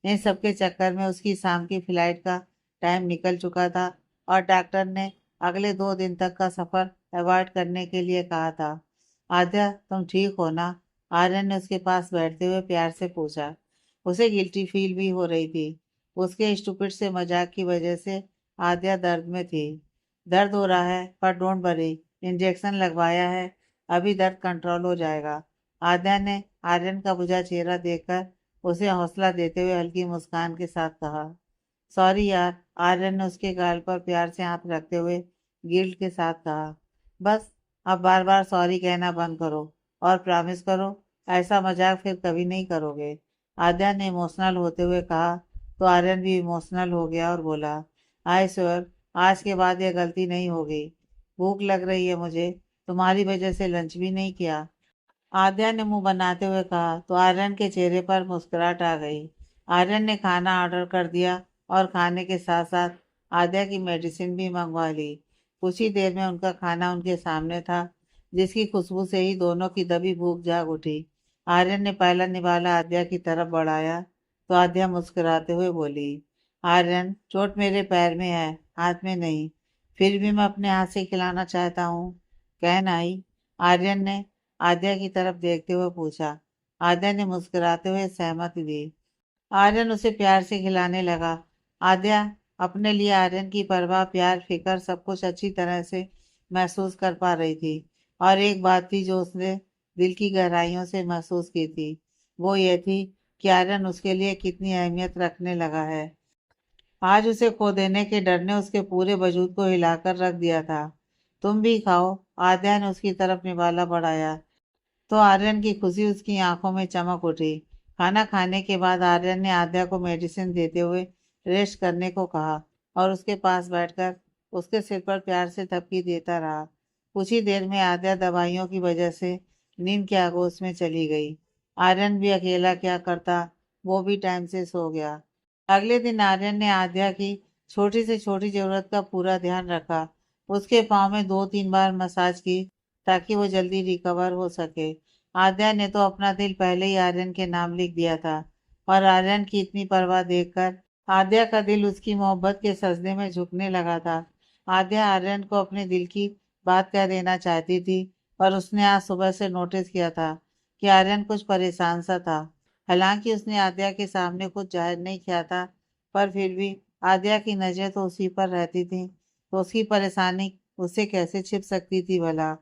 इन सबके चक्कर में उसकी शाम की फ्लाइट का टाइम निकल चुका था और डॉक्टर ने अगले 2 दिन तक का सफर अवॉइड करने के लिए कहा था। आद्या, तुम ठीक हो ना? आर्यन ने उसके पास बैठते हुए प्यार से पूछा। उसे गिल्टी फील भी हो रही थी। उसके स्टूपिड से मजाक की वजह से आद्या दर्द में थी। दर्द हो रहा है पर डोंट वरी, इंजेक्शन लगवाया है, अभी दर्द कंट्रोल हो जाएगा। आद्या ने आर्यन का बुझा चेहरा देखकर उसे हौसला देते हुए हल्की मुस्कान के साथ कहा। सॉरी यार, आर्यन ने उसके गाल पर प्यार से हाथ रखते हुए गिल्ट के साथ कहा। बस अब बार बार सॉरी कहना बंद करो और प्रॉमिस करो ऐसा मजाक फिर कभी नहीं करोगे। आद्या ने इमोशनल होते हुए कहा तो आर्यन भी इमोशनल हो गया और बोला, आई स्वेयर, आज के बाद यह गलती नहीं होगी। भूख लग रही है मुझे, तुम्हारी वजह से लंच भी नहीं किया। आद्या ने मुंह बनाते हुए कहा तो आर्यन के चेहरे पर मुस्कुराहट आ गई। आर्यन ने खाना ऑर्डर कर दिया और खाने के साथ साथ आद्या की मेडिसिन भी मंगवा ली। कुछ ही देर में उनका खाना उनके सामने था, जिसकी खुशबू से ही दोनों की दबी भूख जाग उठी। आर्यन ने पहला निवाला आद्या की तरफ बढ़ाया तो आद्या मुस्कुराते हुए बोली, आर्यन, चोट मेरे पैर में है, हाथ में नहीं। फिर भी मैं अपने हाथ से खिलाना चाहता हूँ, कहना आई। आर्यन ने आद्या की तरफ देखते हुए पूछा। आद्या ने मुस्कुराते हुए सहमति दी। आर्यन उसे प्यार से खिलाने लगा। आद्या अपने लिए आर्यन की परवाह, प्यार, फिक्र सब कुछ अच्छी तरह से महसूस कर पा रही थी। और एक बात थी जो उसने दिल की गहराइयों से महसूस की थी, वो ये थी कि आर्यन उसके लिए कितनी अहमियत रखने लगा है। आज उसे खो देने के डर ने उसके पूरे वजूद को हिलाकर रख दिया था। तुम भी खाओ, आद्या ने उसकी तरफ निवाला बढ़ाया तो आर्यन की खुशी उसकी आंखों में चमक उठी। खाना खाने के बाद आर्यन ने आद्या को मेडिसिन देते हुए रेस्ट करने को कहा और उसके पास बैठकर उसके सिर पर प्यार से थपकी देता रहा। कुछ ही देर में आद्या दवाइयों की वजह से नींद के आगोश में चली गई। आर्यन भी अकेला क्या करता, वो भी टाइम से सो गया। अगले दिन आर्यन ने आद्या की छोटी से छोटी जरूरत का पूरा ध्यान रखा। उसके पाँव में 2-3 बार मसाज की ताकि वो जल्दी रिकवर हो सके। आद्या ने तो अपना दिल पहले ही आर्यन के नाम लिख दिया था और आर्यन की इतनी परवाह देखकर आद्या का दिल उसकी मोहब्बत के सजदे में झुकने लगा था। आद्या आर्यन को अपने दिल की बात कह देना चाहती थी, पर उसने आज सुबह से नोटिस किया था कि आर्यन कुछ परेशान सा था। हालांकि उसने आद्या के सामने कुछ जाहिर नहीं किया था, पर फिर भी आद्या की नज़र तो उसी पर रहती थी, तो उसकी परेशानी उससे कैसे छिप सकती थी भला।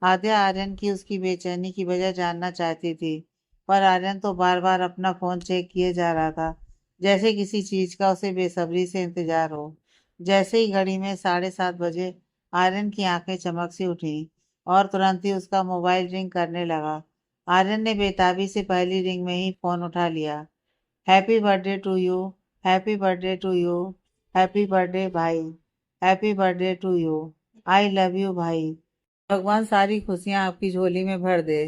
आद्या आर्यन की उसकी बेचैनी की वजह जानना चाहती थी, पर आर्यन तो बार बार अपना फोन चेक किए जा रहा था, जैसे किसी चीज का उसे बेसब्री से इंतजार हो। जैसे ही घड़ी में 7:30 बजे आर्यन की आंखें चमक सी उठी और तुरंत ही उसका मोबाइल रिंग करने लगा। आर्यन ने बेताबी से पहली रिंग में ही फोन उठा लिया। Happy birthday to you, happy birthday to you, happy birthday भाई, happy birthday to you, I love you भाई, भगवान सारी खुशियां आपकी झोली में भर दे।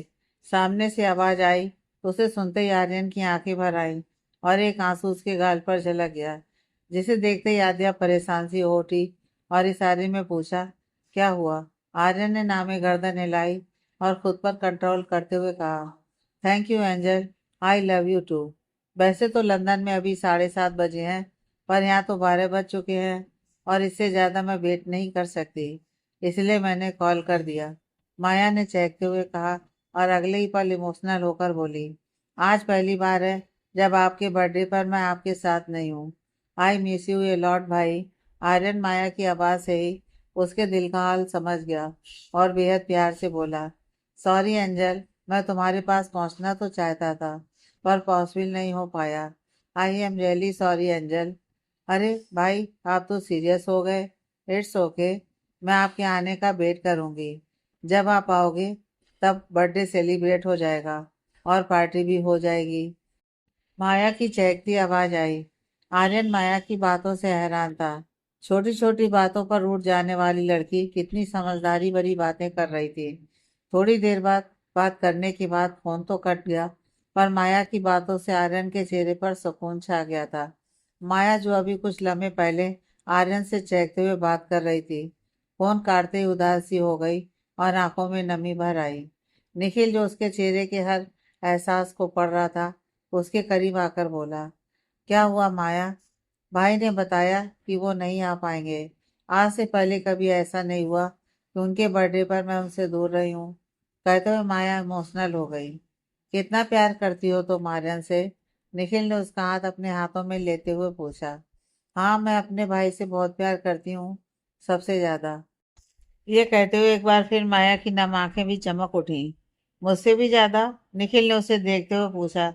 सामने से आवाज आई तो उसे सुनते ही आर्यन की आंखें भर आई और एक आंसू उसके गाल पर झलक गया, जिसे देखते ही आद्या परेशान सी हो उठी और इशारे में पूछा, क्या हुआ। आर्यन ने नामे गर्दन हिलाई और खुद पर कंट्रोल करते हुए कहा, thank you angel, I love you too. वैसे तो लंदन में अभी 7:30 बजे हैं, पर यहाँ तो 12 बज चुके हैं और इससे ज़्यादा मैं वेट नहीं कर सकती, इसलिए मैंने कॉल कर दिया, माया ने चहकते हुए कहा और अगले ही पल इमोशनल होकर बोली, आज पहली बार है जब आपके बर्थडे पर मैं आपके साथ नहीं हूँ। I miss U a lot भाई। आर्यन माया की आवाज़ से ही उसके दिल का हाल समझ गया और बेहद प्यार से बोला, सॉरी एंजल, मैं तुम्हारे पास पहुंचना तो चाहता था पर पॉसिबल नहीं हो पाया। आई एम रियली सॉरी एंजल। अरे भाई, आप तो सीरियस हो गए। इट्स ओके, मैं आपके आने का वेट करूंगी। जब आप आओगे तब बर्थडे सेलिब्रेट हो जाएगा और पार्टी भी हो जाएगी। माया की चहकती आवाज आई। आर्यन माया की बातों से हैरान था। छोटी छोटी बातों पर रूठ जाने वाली लड़की कितनी समझदारी भरी बातें कर रही थी। थोड़ी देर बाद बात करने के बाद फोन तो कट गया, पर माया की बातों से आर्यन के चेहरे पर सुकून छा गया था। माया जो अभी कुछ लम्हे पहले आर्यन से चहकते हुए बात कर रही थी, फोन काटते ही उदास सी हो गई और आंखों में नमी भर आई। निखिल जो उसके चेहरे के हर एहसास को पढ़ रहा था, उसके करीब आकर बोला, क्या हुआ माया। भाई ने बताया कि वो नहीं आ पाएंगे। आज से पहले कभी ऐसा नहीं हुआ कि उनके बर्थडे पर मैं उनसे दूर रही हूँ, कहते हुए माया इमोशनल हो गई। कितना प्यार करती हो तुम आर्यन से। निखिल ने उसका हाथ अपने हाथों में लेते हुए पूछा। हाँ, मैं अपने भाई से बहुत प्यार करती हूँ, सबसे ज्यादा। ये कहते हुए एक बार फिर माया की नम आंखें भी चमक उठी। मुझसे भी ज्यादा। निखिल ने उसे देखते हुए पूछा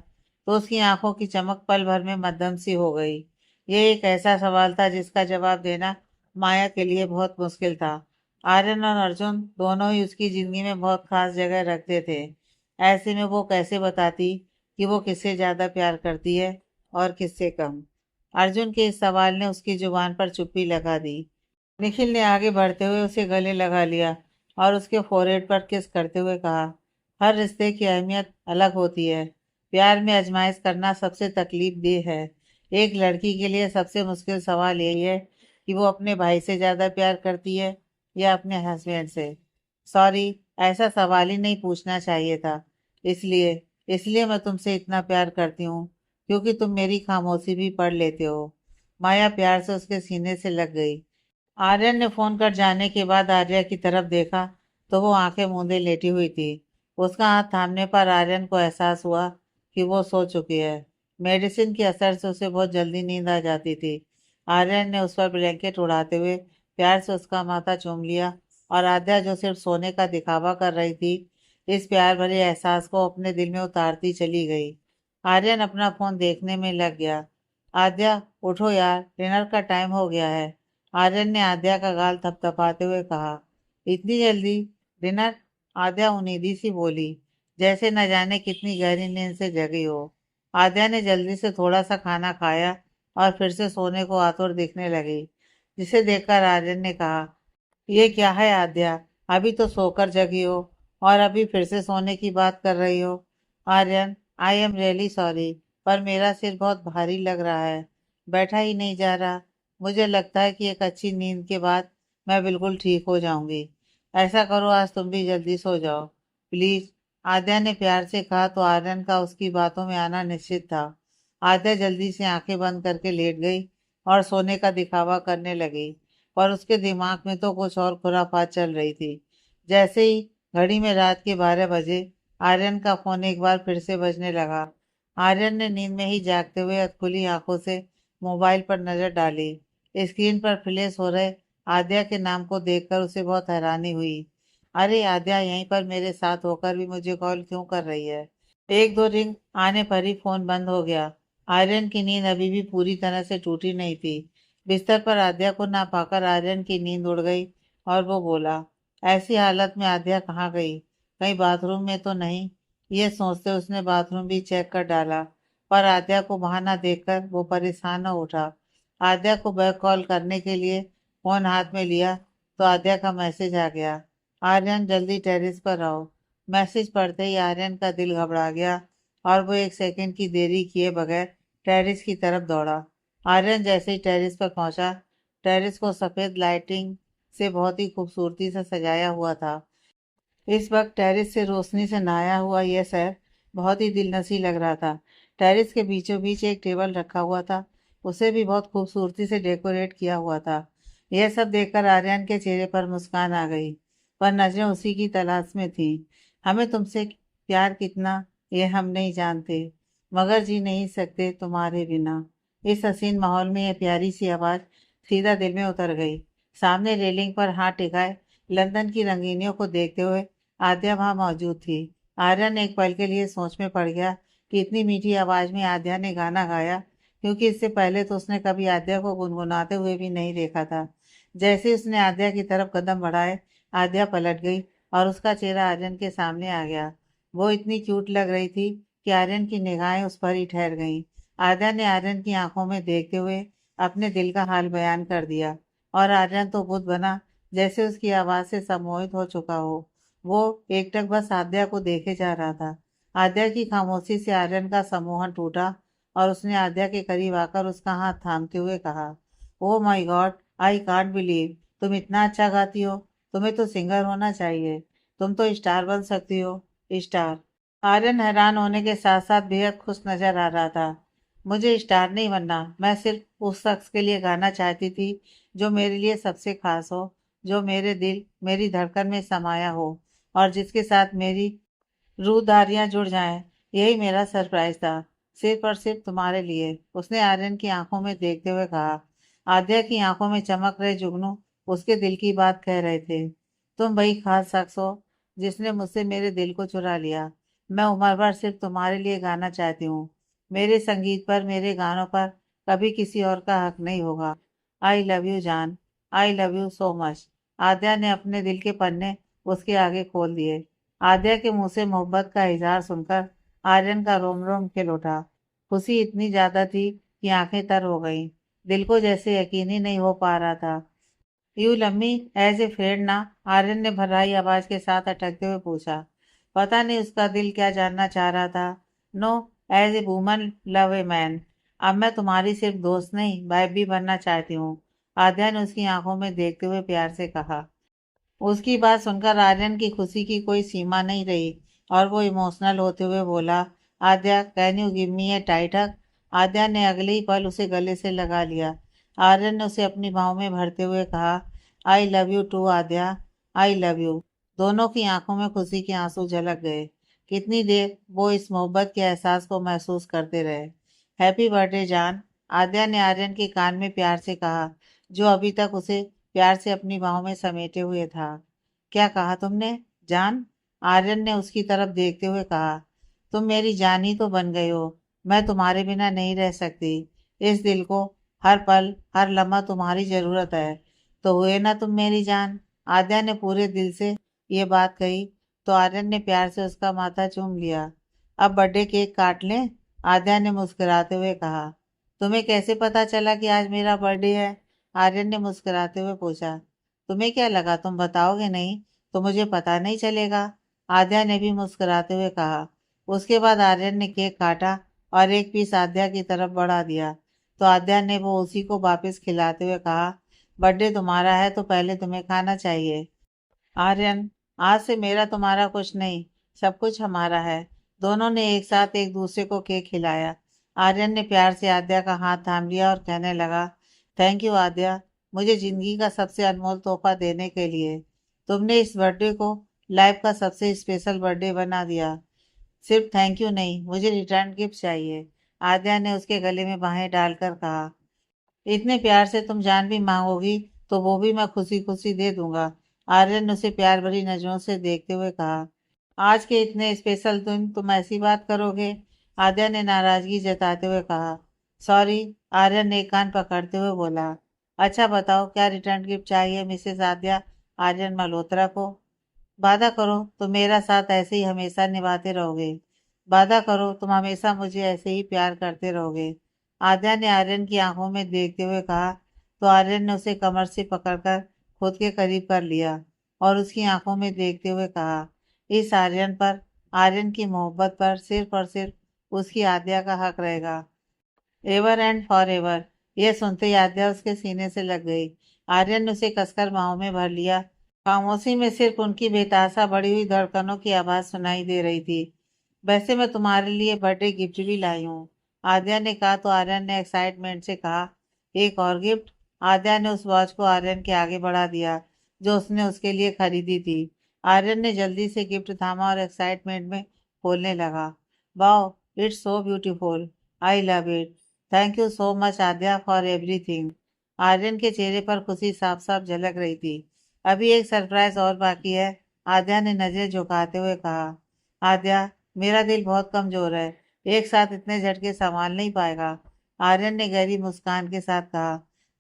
तो उसकी आंखों की चमक पल भर में मध्यम सी हो गई। ये एक ऐसा सवाल था जिसका जवाब देना माया के लिए बहुत मुश्किल था। आर्यन और अर्जुन दोनों ही उसकी जिंदगी में बहुत खास जगह रखते थे। ऐसे में वो कैसे बताती कि वो किससे ज्यादा प्यार करती है और किससे कम। अर्जुन के इस सवाल ने उसकी जुबान पर चुप्पी लगा दी। निखिल ने आगे बढ़ते हुए उसे गले लगा लिया और उसके फोrehead पर किस करते हुए कहा, हर रिश्ते की अहमियत अलग होती है। प्यार में आजमाइश करना सबसे तकलीफदेह है। एक लड़की के लिए सबसे मुश्किल सवाल यही है कि वो अपने भाई से ज्यादा प्यार करती है या अपने हस्बैंड से। सॉरी, ऐसा सवाल ही नहीं पूछना चाहिए था। इसलिए इसलिए मैं तुमसे इतना प्यार करती हूँ क्योंकि तुम मेरी खामोशी भी पढ़ लेते हो। माया प्यार से उसके सीने से लग गई। आर्यन ने फोन कट जाने के बाद आर्या की तरफ देखा तो वो आंखें मूंदे लेटी हुई थी। उसका हाथ थामने पर आर्यन को एहसास हुआ कि वो सो चुकी है। मेडिसिन के असर से उसे बहुत जल्दी नींद आ जाती थी। आर्यन ने उस पर ब्लैंकेट उड़ाते हुए प्यार से उसका माथा चूम लिया और आद्या जो सिर्फ सोने का दिखावा कर रही थी, इस प्यार भरे एहसास को अपने दिल में उतारती चली गई। आर्यन अपना फोन देखने में लग गया। आद्या, उठो यार, डिनर का टाइम हो गया है। आर्यन ने आद्या का गाल थपथपाते हुए कहा। इतनी जल्दी डिनर? आद्या उम्मीदी सी बोली, जैसे न जाने कितनी गहरी नींद से जगी हो। आद्या ने जल्दी से थोड़ा सा खाना खाया और फिर से सोने को आतुर दिखने लगी, जिसे देखकर आर्यन ने कहा, ये क्या है आद्या, अभी तो सोकर जगी हो और अभी फिर से सोने की बात कर रही हो। Aryan, I am really sorry, पर मेरा सिर बहुत भारी लग रहा है, बैठा ही नहीं जा रहा। मुझे लगता है कि एक अच्छी नींद के बाद मैं बिल्कुल ठीक हो जाऊंगी। ऐसा करो, आज तुम भी जल्दी सो जाओ प्लीज। आद्या ने प्यार से कहा तो आर्यन का उसकी बातों में आना निश्चित था। आद्या जल्दी से आंखें बंद करके लेट गई और सोने का दिखावा करने लगी, पर उसके दिमाग में तो कुछ और खुराफात चल रही थी। जैसे ही घड़ी में रात के 12 बजे आर्यन का फोन एक बार फिर से बजने लगा। आर्यन ने नींद में ही जागते हुए खुली आंखों से मोबाइल पर नजर डाली। स्क्रीन पर फ्लैश हो रहे आद्या के नाम को देखकर उसे बहुत हैरानी हुई। अरे आद्या यहीं पर मेरे साथ होकर भी मुझे कॉल क्यों कर रही है? एक दो रिंग आने पर ही फोन बंद हो गया। आर्यन की नींद अभी भी पूरी तरह से टूटी नहीं थी। बिस्तर पर आद्या को ना पाकर आर्यन की नींद उड़ गई और वो बोला, ऐसी हालत में आद्या कहाँ गई? कहीं बाथरूम में तो नहीं? ये सोचते उसने बाथरूम भी चेक कर डाला, पर आद्या को वहां ना देखकर वो परेशान न उठा। आद्या को बैक कॉल करने के लिए फोन हाथ में लिया तो आद्या का मैसेज आ गया, आर्यन जल्दी टेरेस पर आओ। मैसेज पढ़ते ही आर्यन का दिल घबरा गया और वो एक सेकंड की देरी किए बगैर टेरेस की तरफ दौड़ा। आर्यन जैसे ही टेरेस पर पहुंचा, टेरेस को सफेद लाइटिंग से बहुत ही खूबसूरती से सजाया हुआ था। इस वक्त टेरेस से रोशनी से नहाया हुआ यह शहर बहुत ही दिलनसी लग रहा था। टेरेस के बीचों बीच एक टेबल रखा हुआ था, उसे भी बहुत खूबसूरती से डेकोरेट किया हुआ था। यह सब देखकर आर्यन के चेहरे पर मुस्कान आ गई, पर नजरें उसी की तलाश में थी। हमें तुमसे प्यार कितना, ये हम नहीं जानते, मगर जी नहीं सकते तुम्हारे बिना। इस हसीन माहौल में यह प्यारी सी आवाज सीधा दिल में उतर गई। सामने रेलिंग पर हाथ टिकाए लंदन की रंगीनियों को देखते हुए आद्या वहां मौजूद थी। आर्यन एक पल के लिए सोच में पड़ गया कि इतनी मीठी आवाज में आद्या ने गाना गाया, क्योंकि इससे पहले तो उसने कभी आद्या को गुनगुनाते हुए भी नहीं देखा था। जैसे ही उसने आद्या की तरफ कदम बढ़ाए, आद्या पलट गई और उसका चेहरा आर्यन के सामने आ गया। वो इतनी क्यूट लग रही थी कि आर्यन की निगाहें उस पर ही ठहर गईं। आद्या ने आर्यन की आंखों में देखते हुए अपने दिल का हाल बयान कर दिया और आर्यन तो बुद्ध बना, जैसे उसकी आवाज से सम्मोहित हो चुका हो। वो एकटक बस आद्या को देखे जा रहा था। आद्या की खामोशी से आर्यन का सम्मोहन टूटा और उसने आद्या के करीब आकर उसका हाथ थामते हुए कहा, oh my God, I can't believe तुम इतना अच्छा गाती हो। तुम्हें तो सिंगर होना चाहिए। तुम तो स्टार बन सकती हो। स्टार? आर्यन हैरान होने के साथ साथ बेहद खुश नजर आ रहा था। मुझे स्टार नहीं बनना, मैं सिर्फ उस शख्स के लिए गाना चाहती थी जो मेरे लिए सबसे खास हो, जो मेरे दिल मेरी धड़कन में समाया हो और जिसके साथ मेरी रूहदारियां जुड़ जाएं। यही मेरा सरप्राइज था, सिर्फ और सिर्फ तुम्हारे लिए, उसने आर्यन की आंखों में देखते हुए कहा। आद्या की आंखों में चमक रहे जुगनू उसके दिल की बात कह रहे थे। तुम वही खास शख्स हो जिसने मुझसे मेरे दिल को चुरा लिया। मैं उम्र भर सिर्फ तुम्हारे लिए गाना चाहती हूँ। मेरे संगीत पर, मेरे गानों पर कभी किसी और का हक नहीं होगा। आई लव यू जान, I love you so much. Aadya ने अपने दिल के पन्ने उसके आगे खोल दिए। आद्या के मुंह से मोहब्बत का इजहार सुनकर आर्यन का रोम रोम खिल उठा। खुशी इतनी ज्यादा थी कि आंखें तर हो गईं। दिल को जैसे यकीन ही नहीं हो पा रहा था यू लम्मी एज ए फ्रेंड ना? आर्यन ने भर्राई आवाज के साथ अटकते हुए पूछा। पता नहीं उसका दिल क्या जानना चाह रहा था। No, as a woman love a man. अब मैं तुम्हारी सिर्फ दोस्त नहीं, वाइफ भी बनना चाहती हूँ। आद्या ने उसकी आंखों में देखते हुए प्यार से कहा। उसकी बात सुनकर आर्यन की खुशी की कोई सीमा नहीं रही और वो इमोशनल होते हुए बोला, Aadya can you give me a tight hug? Aadya ने अगले ही पल उसे गले से लगा लिया। आर्यन ने उसे अपनी बाहों में भरते हुए कहा, I love you too Aadya, I love you. दोनों की आंखों में खुशी के आंसू झलक गए। कितनी देर वो इस मोहब्बत के एहसास को महसूस करते रहे। हैप्पी बर्थडे जान, आद्या ने आर्यन के कान में प्यार से कहा, जो अभी तक उसे प्यार से अपनी बाहों में समेटे हुए था। क्या कहा तुमने, जान? आर्यन ने उसकी तरफ देखते हुए कहा, तुम मेरी जान ही तो बन गई हो। मैं तुम्हारे बिना नहीं रह सकती। इस दिल को हर पल हर लम्हा तुम्हारी जरूरत है। तो हुए ना तुम मेरी जान? आद्या ने पूरे दिल से ये बात कही तो आर्यन ने प्यार से उसका माथा चूम लिया। अब बर्थडे केक काट लें? आद्या ने मुस्कुराते हुए कहा। तुम्हें कैसे पता चला कि आज मेरा बर्थडे है? आर्यन ने मुस्कुराते हुए पूछा। तुम्हें क्या लगा तुम बताओगे नहीं तो मुझे पता नहीं चलेगा? आद्या ने भी मुस्कुराते हुए कहा। उसके बाद आर्यन ने केक काटा और एक पीस आद्या की तरफ बढ़ा दिया तो आद्या ने वो उसी को वापस खिलाते हुए कहा, बर्थडे तुम्हारा है तो पहले तुम्हें खाना चाहिए। आर्यन, आज से मेरा तुम्हारा कुछ नहीं, सब कुछ हमारा है। दोनों ने एक साथ एक दूसरे को केक खिलाया। आर्यन ने प्यार से आद्या का हाथ थाम लिया और कहने लगा, थैंक यू आद्या, मुझे जिंदगी का सबसे अनमोल तोहफा देने के लिए। तुमने इस बर्थडे को लाइफ का सबसे स्पेशल बर्थडे बना दिया। सिर्फ थैंक यू नहीं, मुझे रिटर्न गिफ्ट चाहिए। आद्या ने उसके गले में बाहें डालकर कहा। इतने प्यार से तुम जान भी मांगोगी तो वो भी मैं खुशी खुशी दे दूंगा। आर्यन ने उसे प्यार भरी नजरों से देखते हुए कहा। आज के इतने स्पेशल दिन तुम ऐसी बात करोगे? आद्या ने नाराजगी जताते हुए कहा। सॉरी, आर्यन ने एक कान पकड़ते हुए बोला। अच्छा बताओ, क्या रिटर्न गिफ्ट चाहिए मिसेस आद्या आर्यन मल्होत्रा को? वादा करो तुम मेरा साथ ऐसे ही हमेशा निभाते रहोगे। वादा करो तुम हमेशा मुझे ऐसे ही प्यार करते रहोगे। आद्या ने आर्यन की आंखों में देखते हुए कहा तो आर्यन ने उसे कमर से पकड़कर खुद के करीब कर लिया और उसकी आंखों में देखते हुए कहा, इस आर्यन पर, आर्यन की मोहब्बत पर सिर्फ और सिर्फ उसकी आद्या का हक रहेगा। Ever and for ever. यह सुनते ही आद्या उसके सीने से लग गई। आर्यन ने उसे कसकर बाहों में भर लिया। खामोशी में सिर्फ उनकी बेतासा बढ़ी हुई धड़कनों की आवाज सुनाई दे रही थी। वैसे मैं तुम्हारे लिए बर्थडे गिफ्ट भी लाई हूँ, आद्या ने कहा तो आर्यन ने एक्साइटमेंट से कहा, एक और गिफ्ट? आद्या ने उस वॉच को आर्यन के आगे बढ़ा दिया जो उसने उसके लिए खरीदी थी। आर्यन ने जल्दी से गिफ्ट थामा और एक्साइटमेंट में खोलने लगा। Wow, it's so beautiful, I love it, thank you so much Aadya for everything. Aryan के चेहरे पर खुशी साफ साफ झलक रही थी। अभी एक सरप्राइज और बाकी है, आद्या ने नजर झुकाते हुए कहा। आद्या, मेरा दिल बहुत कमजोर है, एक साथ इतने झटके संभाल नहीं पाएगा। आर्यन ने गहरी मुस्कान के साथ कहा,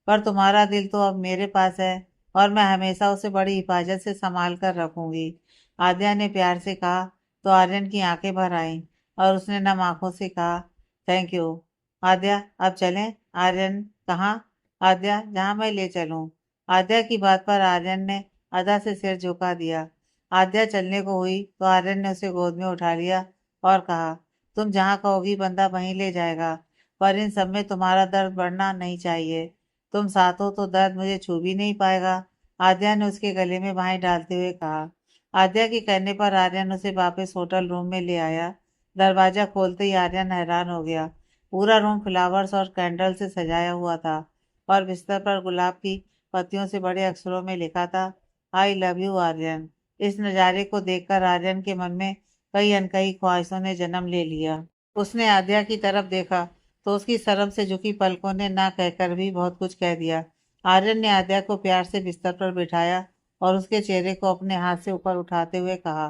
पर तुम्हारा दिल तो अब मेरे पास है और मैं हमेशा उसे बड़ी हिफाजत से संभाल कर रखूंगी। आद्या ने प्यार से कहा तो आर्यन की आंखें भर आईं और उसने नम आंखों से कहा, थैंक यू। आद्या, अब चलें? आर्यन, कहाँ? आद्या, जहाँ मैं ले चलूं। आद्या की बात पर आर्यन ने अदा से सिर झुका दिया। आद्या चलने को हुई तो आर्यन ने उसे गोद में उठा लिया और कहा, तुम जहाँ कहोगी बंदा वहीं ले जाएगा, पर इन सब में तुम्हारा दर्द बढ़ना नहीं चाहिए। तुम साथ हो तो दर्द मुझे छू भी नहीं पाएगा। आद्या ने उसके गले में बाहें डालते हुए कहा। आद्या के कहने पर आर्यन उसे वापस होटल रूम में ले आया। दरवाजा खोलते ही आर्यन हैरान हो गया। पूरा रूम फ्लावर्स और कैंडल से सजाया हुआ था और बिस्तर पर गुलाब की पत्तियों से बड़े अक्षरों में लिखा था, आई लव यू आर्यन। इस नज़ारे को देखकर आर्यन के मन में कई अनकही ख्वाहिशों ने जन्म ले लिया। उसने आद्या की तरफ देखा तो उसकी शर्म से झुकी पलकों ने ना कहकर भी बहुत कुछ कह दिया। आर्यन ने आद्या को प्यार से बिस्तर पर बिठाया और उसके चेहरे को अपने हाथ से ऊपर उठाते हुए कहा,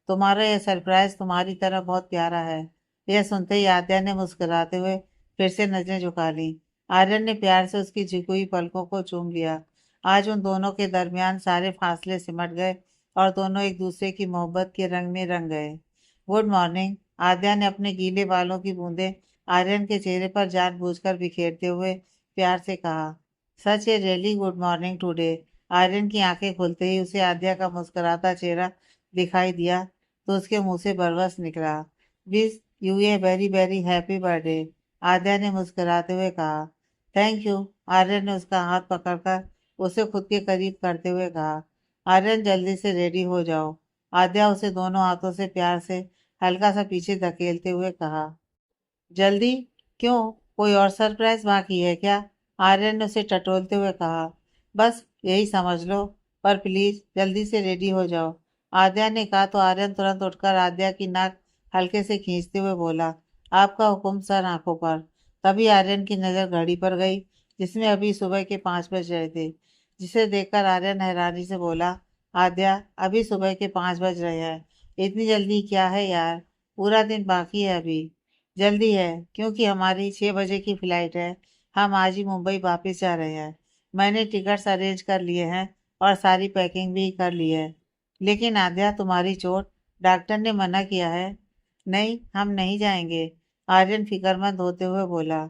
तुम्हारा यह सरप्राइज तुम्हारी तरह बहुत प्यारा है। यह सुनते ही आद्या ने मुस्कुराते हुए फिर से नजरें झुका ली। आर्यन ने प्यार से उसकी झुकी हुई पलकों को चूम लिया। आज उन दोनों के दरमियान सारे फासले सिमट गए और दोनों एक दूसरे की मोहब्बत के रंग में रंग गए। गुड मॉर्निंग, आद्या ने अपने गीले बालों की बूंदें आर्यन के चेहरे पर जानबूझकर बिखेरते हुए प्यार से कहा। Such a really good morning today. Aryan की आंखें खुलते ही उसे आद्या का मुस्कुराता चेहरा दिखाई दिया तो उसके मुंह से बरबस निकला। Wish you a very very happy birthday, Aadya ने मुस्कुराते हुए कहा। थैंक यू, आर्यन ने उसका हाथ पकड़कर उसे खुद के करीब करते हुए कहा। आर्यन जल्दी से रेडी हो जाओ, आद्या उसे दोनों हाथों से प्यार से हल्का सा पीछे धकेलते हुए कहा। जल्दी क्यों, कोई और सरप्राइज बाकी है क्या? आर्यन ने उसे टटोलते हुए कहा। बस यही समझ लो, पर प्लीज जल्दी से रेडी हो जाओ, आद्या ने कहा तो आर्यन तुरंत उठकर आद्या की नाक हल्के से खींचते हुए बोला। आपका हुक्म सर, आंखों पर। तभी आर्यन की नजर घड़ी पर गई जिसमें अभी सुबह के 5 बज रहे थे, जिसे देखकर आर्यन हैरानी से बोला। आद्या, अभी सुबह के 5 बज रहे हैं, इतनी जल्दी क्या है यार, पूरा दिन बाकी है अभी। जल्दी है क्योंकि हमारी 6 बजे की फ्लाइट है, हम आज ही मुंबई वापस जा रहे हैं। मैंने टिकट्स अरेंज कर लिए हैं और सारी पैकिंग भी कर ली है। लेकिन आद्या, तुम्हारी चोट, डॉक्टर ने मना किया है। नहीं, हम नहीं जाएंगे, आर्यन फिक्रमंद होते हुए बोला।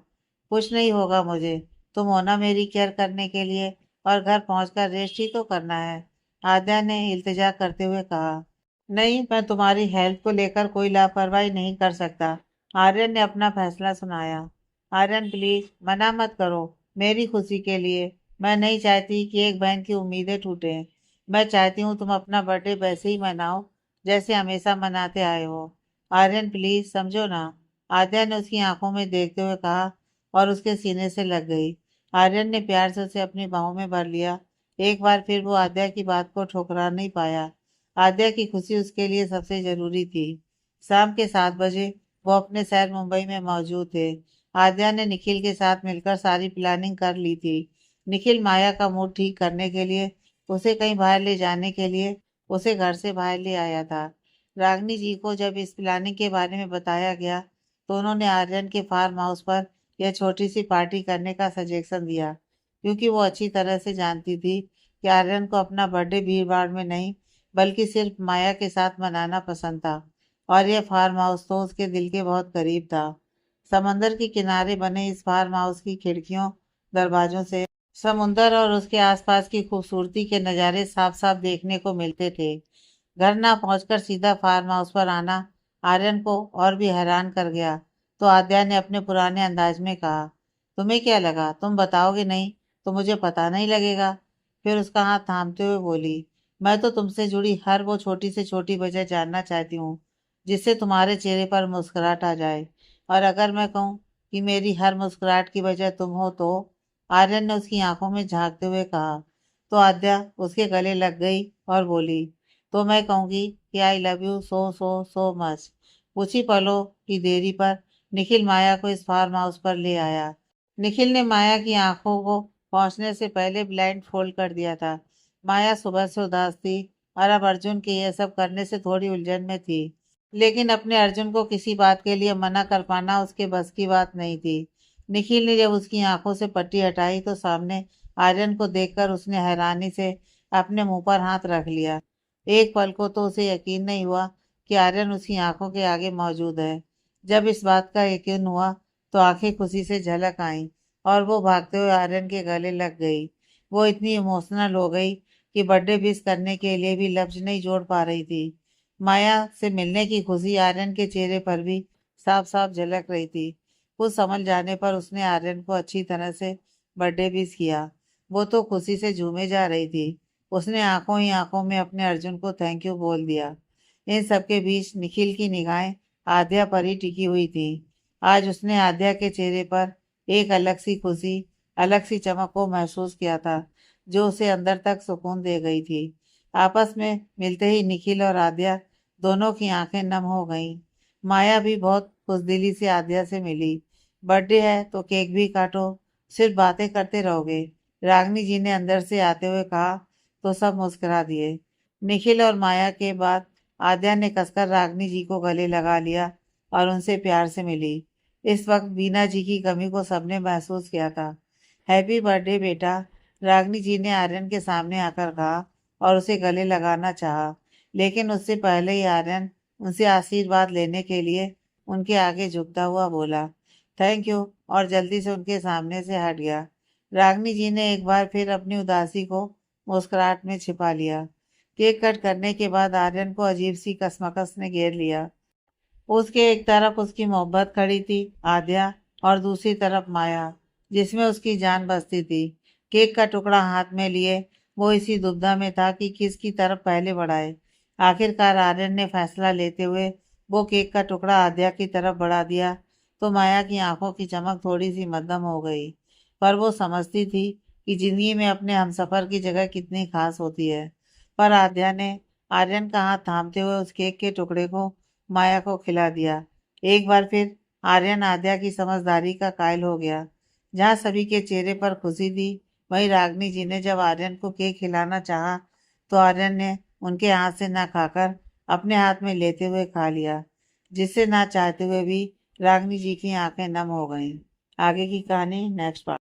कुछ नहीं होगा मुझे, तुम हो ना मेरी केयर करने के लिए, और घर पहुंचकर रेस्ट ही तो करना है, आद्या ने इल्तिजा करते हुए कहा। नहीं, मैं तुम्हारी हेल्थ को लेकर कोई लापरवाही नहीं कर सकता, आर्यन ने अपना फैसला सुनाया। आर्यन प्लीज मना मत करो, मेरी खुशी के लिए। मैं नहीं चाहती कि एक बहन की उम्मीदें टूटे। मैं चाहती हूँ तुम अपना बर्थडे वैसे ही मनाओ जैसे हमेशा मनाते आए हो। आर्यन प्लीज समझो ना, आद्या ने उसकी आंखों में देखते हुए कहा और उसके सीने से लग गई। आर्यन ने प्यार से उसे अपनी बाहों में भर लिया। एक बार फिर वो आद्या की बात को ठुकरा नहीं पाया। आद्या की खुशी उसके लिए सबसे जरूरी थी। शाम के 7 बजे वो अपने शहर मुंबई में मौजूद थे। आद्या ने निखिल के साथ मिलकर सारी प्लानिंग कर ली थी। निखिल माया का मूड ठीक करने के लिए, उसे कहीं बाहर ले जाने के लिए उसे घर से बाहर ले आया था। रागनी जी को जब इस प्लानिंग के बारे में बताया गया तो उन्होंने आर्यन के फार्म हाउस पर यह छोटी सी पार्टी करने का सजेशन दिया, क्योंकि वो अच्छी तरह से जानती थी कि आर्यन को अपना बर्थडे भीड़ भाड़ में नहीं बल्कि सिर्फ माया के साथ मनाना पसंद था, और यह फार्म हाउस तो उसके दिल के बहुत करीब था। समंदर के किनारे बने इस फार्म हाउस की खिड़कियों दरवाजों से समुंदर और उसके आसपास की खूबसूरती के नज़ारे साफ साफ देखने को मिलते थे। घर ना पहुंचकर सीधा फार्म हाउस पर आना आर्यन को और भी हैरान कर गया। तो आद्या ने अपने पुराने अंदाज में कहा। तुम्हें क्या लगा, तुम बताओगे नहीं तो मुझे पता नहीं लगेगा? फिर उसका हाथ थामते हुए बोली। मैं तो तुमसे जुड़ी हर वो छोटी से छोटी वजह जानना चाहती हूँ जिससे तुम्हारे चेहरे पर मुस्कुराहट आ जाए, और अगर मैं कहूँ कि मेरी हर मुस्कुराहट की वजह तुम हो तो? आर्यन ने उसकी आंखों में झांकते हुए कहा। तो आद्या उसके गले लग गई और बोली। तो मैं कहूंगी कि आई love you so so so much. कुछ ही पलों की देरी पर निखिल माया को इस फार्म हाउस पर ले आया। निखिल ने माया की आंखों को पहुंचने से पहले ब्लाइंड फोल्ड कर दिया था। माया सुबह से उदास थी और अब अर्जुन के यह सब करने से थोड़ी उलझन में थी, लेकिन अपने अर्जुन को किसी बात के लिए मना कर पाना उसके बस की बात नहीं थी। निखिल ने जब उसकी आंखों से पट्टी हटाई तो सामने आर्यन को देखकर उसने हैरानी से अपने मुंह पर हाथ रख लिया। एक पल को तो उसे यकीन नहीं हुआ कि आर्यन उसकी आंखों के आगे मौजूद है। जब इस बात का यकीन हुआ तो आंखें खुशी से झलक आईं और वो भागते हुए आर्यन के गले लग गई। वो इतनी इमोशनल हो गई कि बर्थडे विश करने के लिए भी लफ्ज नहीं जोड़ पा रही थी। माया से मिलने की खुशी आर्यन के चेहरे पर भी साफ साफ झलक रही थी। कुछ समझ जाने पर उसने आर्यन को अच्छी तरह से बर्थडे विश किया। वो तो खुशी से झूमे जा रही थी। उसने आंखों ही आंखों में अपने अर्जुन को थैंक यू बोल दिया। इन सबके बीच निखिल की निगाहें आद्या पर ही टिकी हुई थी। आज उसने आद्या के चेहरे पर एक अलग सी खुशी, अलग सी चमक को महसूस किया था, जो उसे अंदर तक सुकून दे गई थी। आपस में मिलते ही निखिल और आद्या दोनों की आंखें नम हो गईं। माया भी बहुत खुशदिली से आद्या से मिली। बर्थडे है तो केक भी काटो, सिर्फ बातें करते रहोगे, रागनी जी ने अंदर से आते हुए कहा तो सब मुस्कुरा दिए। निखिल और माया के बाद आद्या ने कसकर रागनी जी को गले लगा लिया और उनसे प्यार से मिली। इस वक्त बीना जी की कमी को सबने महसूस किया था। हैप्पी बर्थडे बेटा, रागनी जी ने आर्यन के सामने आकर कहा और उसे गले लगाना चाहा, लेकिन उससे पहले ही आर्यन उनसे आशीर्वाद लेने के लिए उनके आगे झुकता हुआ बोला थैंक यू, और जल्दी से उनके सामने से हट गया। रागनी जी ने एक बार फिर अपनी उदासी को मुस्कुराहट में छिपा लिया। केक कट करने के बाद आर्यन को अजीब सी कसमकस ने घेर लिया। उसके एक तरफ उसकी मोहब्बत खड़ी थी, आद्या, और दूसरी तरफ माया, जिसमें उसकी जान बसती थी। केक का टुकड़ा हाथ में लिए वो इसी दुविधा में था कि किसकी तरफ पहले बढ़ाए। आखिरकार आर्यन ने फैसला लेते हुए वो केक का टुकड़ा आद्या की तरफ बढ़ा दिया तो माया की आंखों की चमक थोड़ी सी मध्यम हो गई। पर वो समझती थी कि जिंदगी में अपने हमसफर की जगह कितनी खास होती है। पर आद्या ने आर्यन का हाथ थामते हुए उस केक के टुकड़े को माया को खिला दिया। एक बार फिर आर्यन आद्या की समझदारी का कायल हो गया। जहाँ सभी के चेहरे पर खुशी थी, वहीं रागनी जी ने जब आर्यन को केक खिलाना चाहा तो आर्यन ने उनके हाथ से ना खाकर अपने हाथ में लेते हुए खा लिया, जिससे ना चाहते हुए भी रागनी जी की आंखें नम हो गईं। आगे की कहानी नेक्स्ट पार्ट।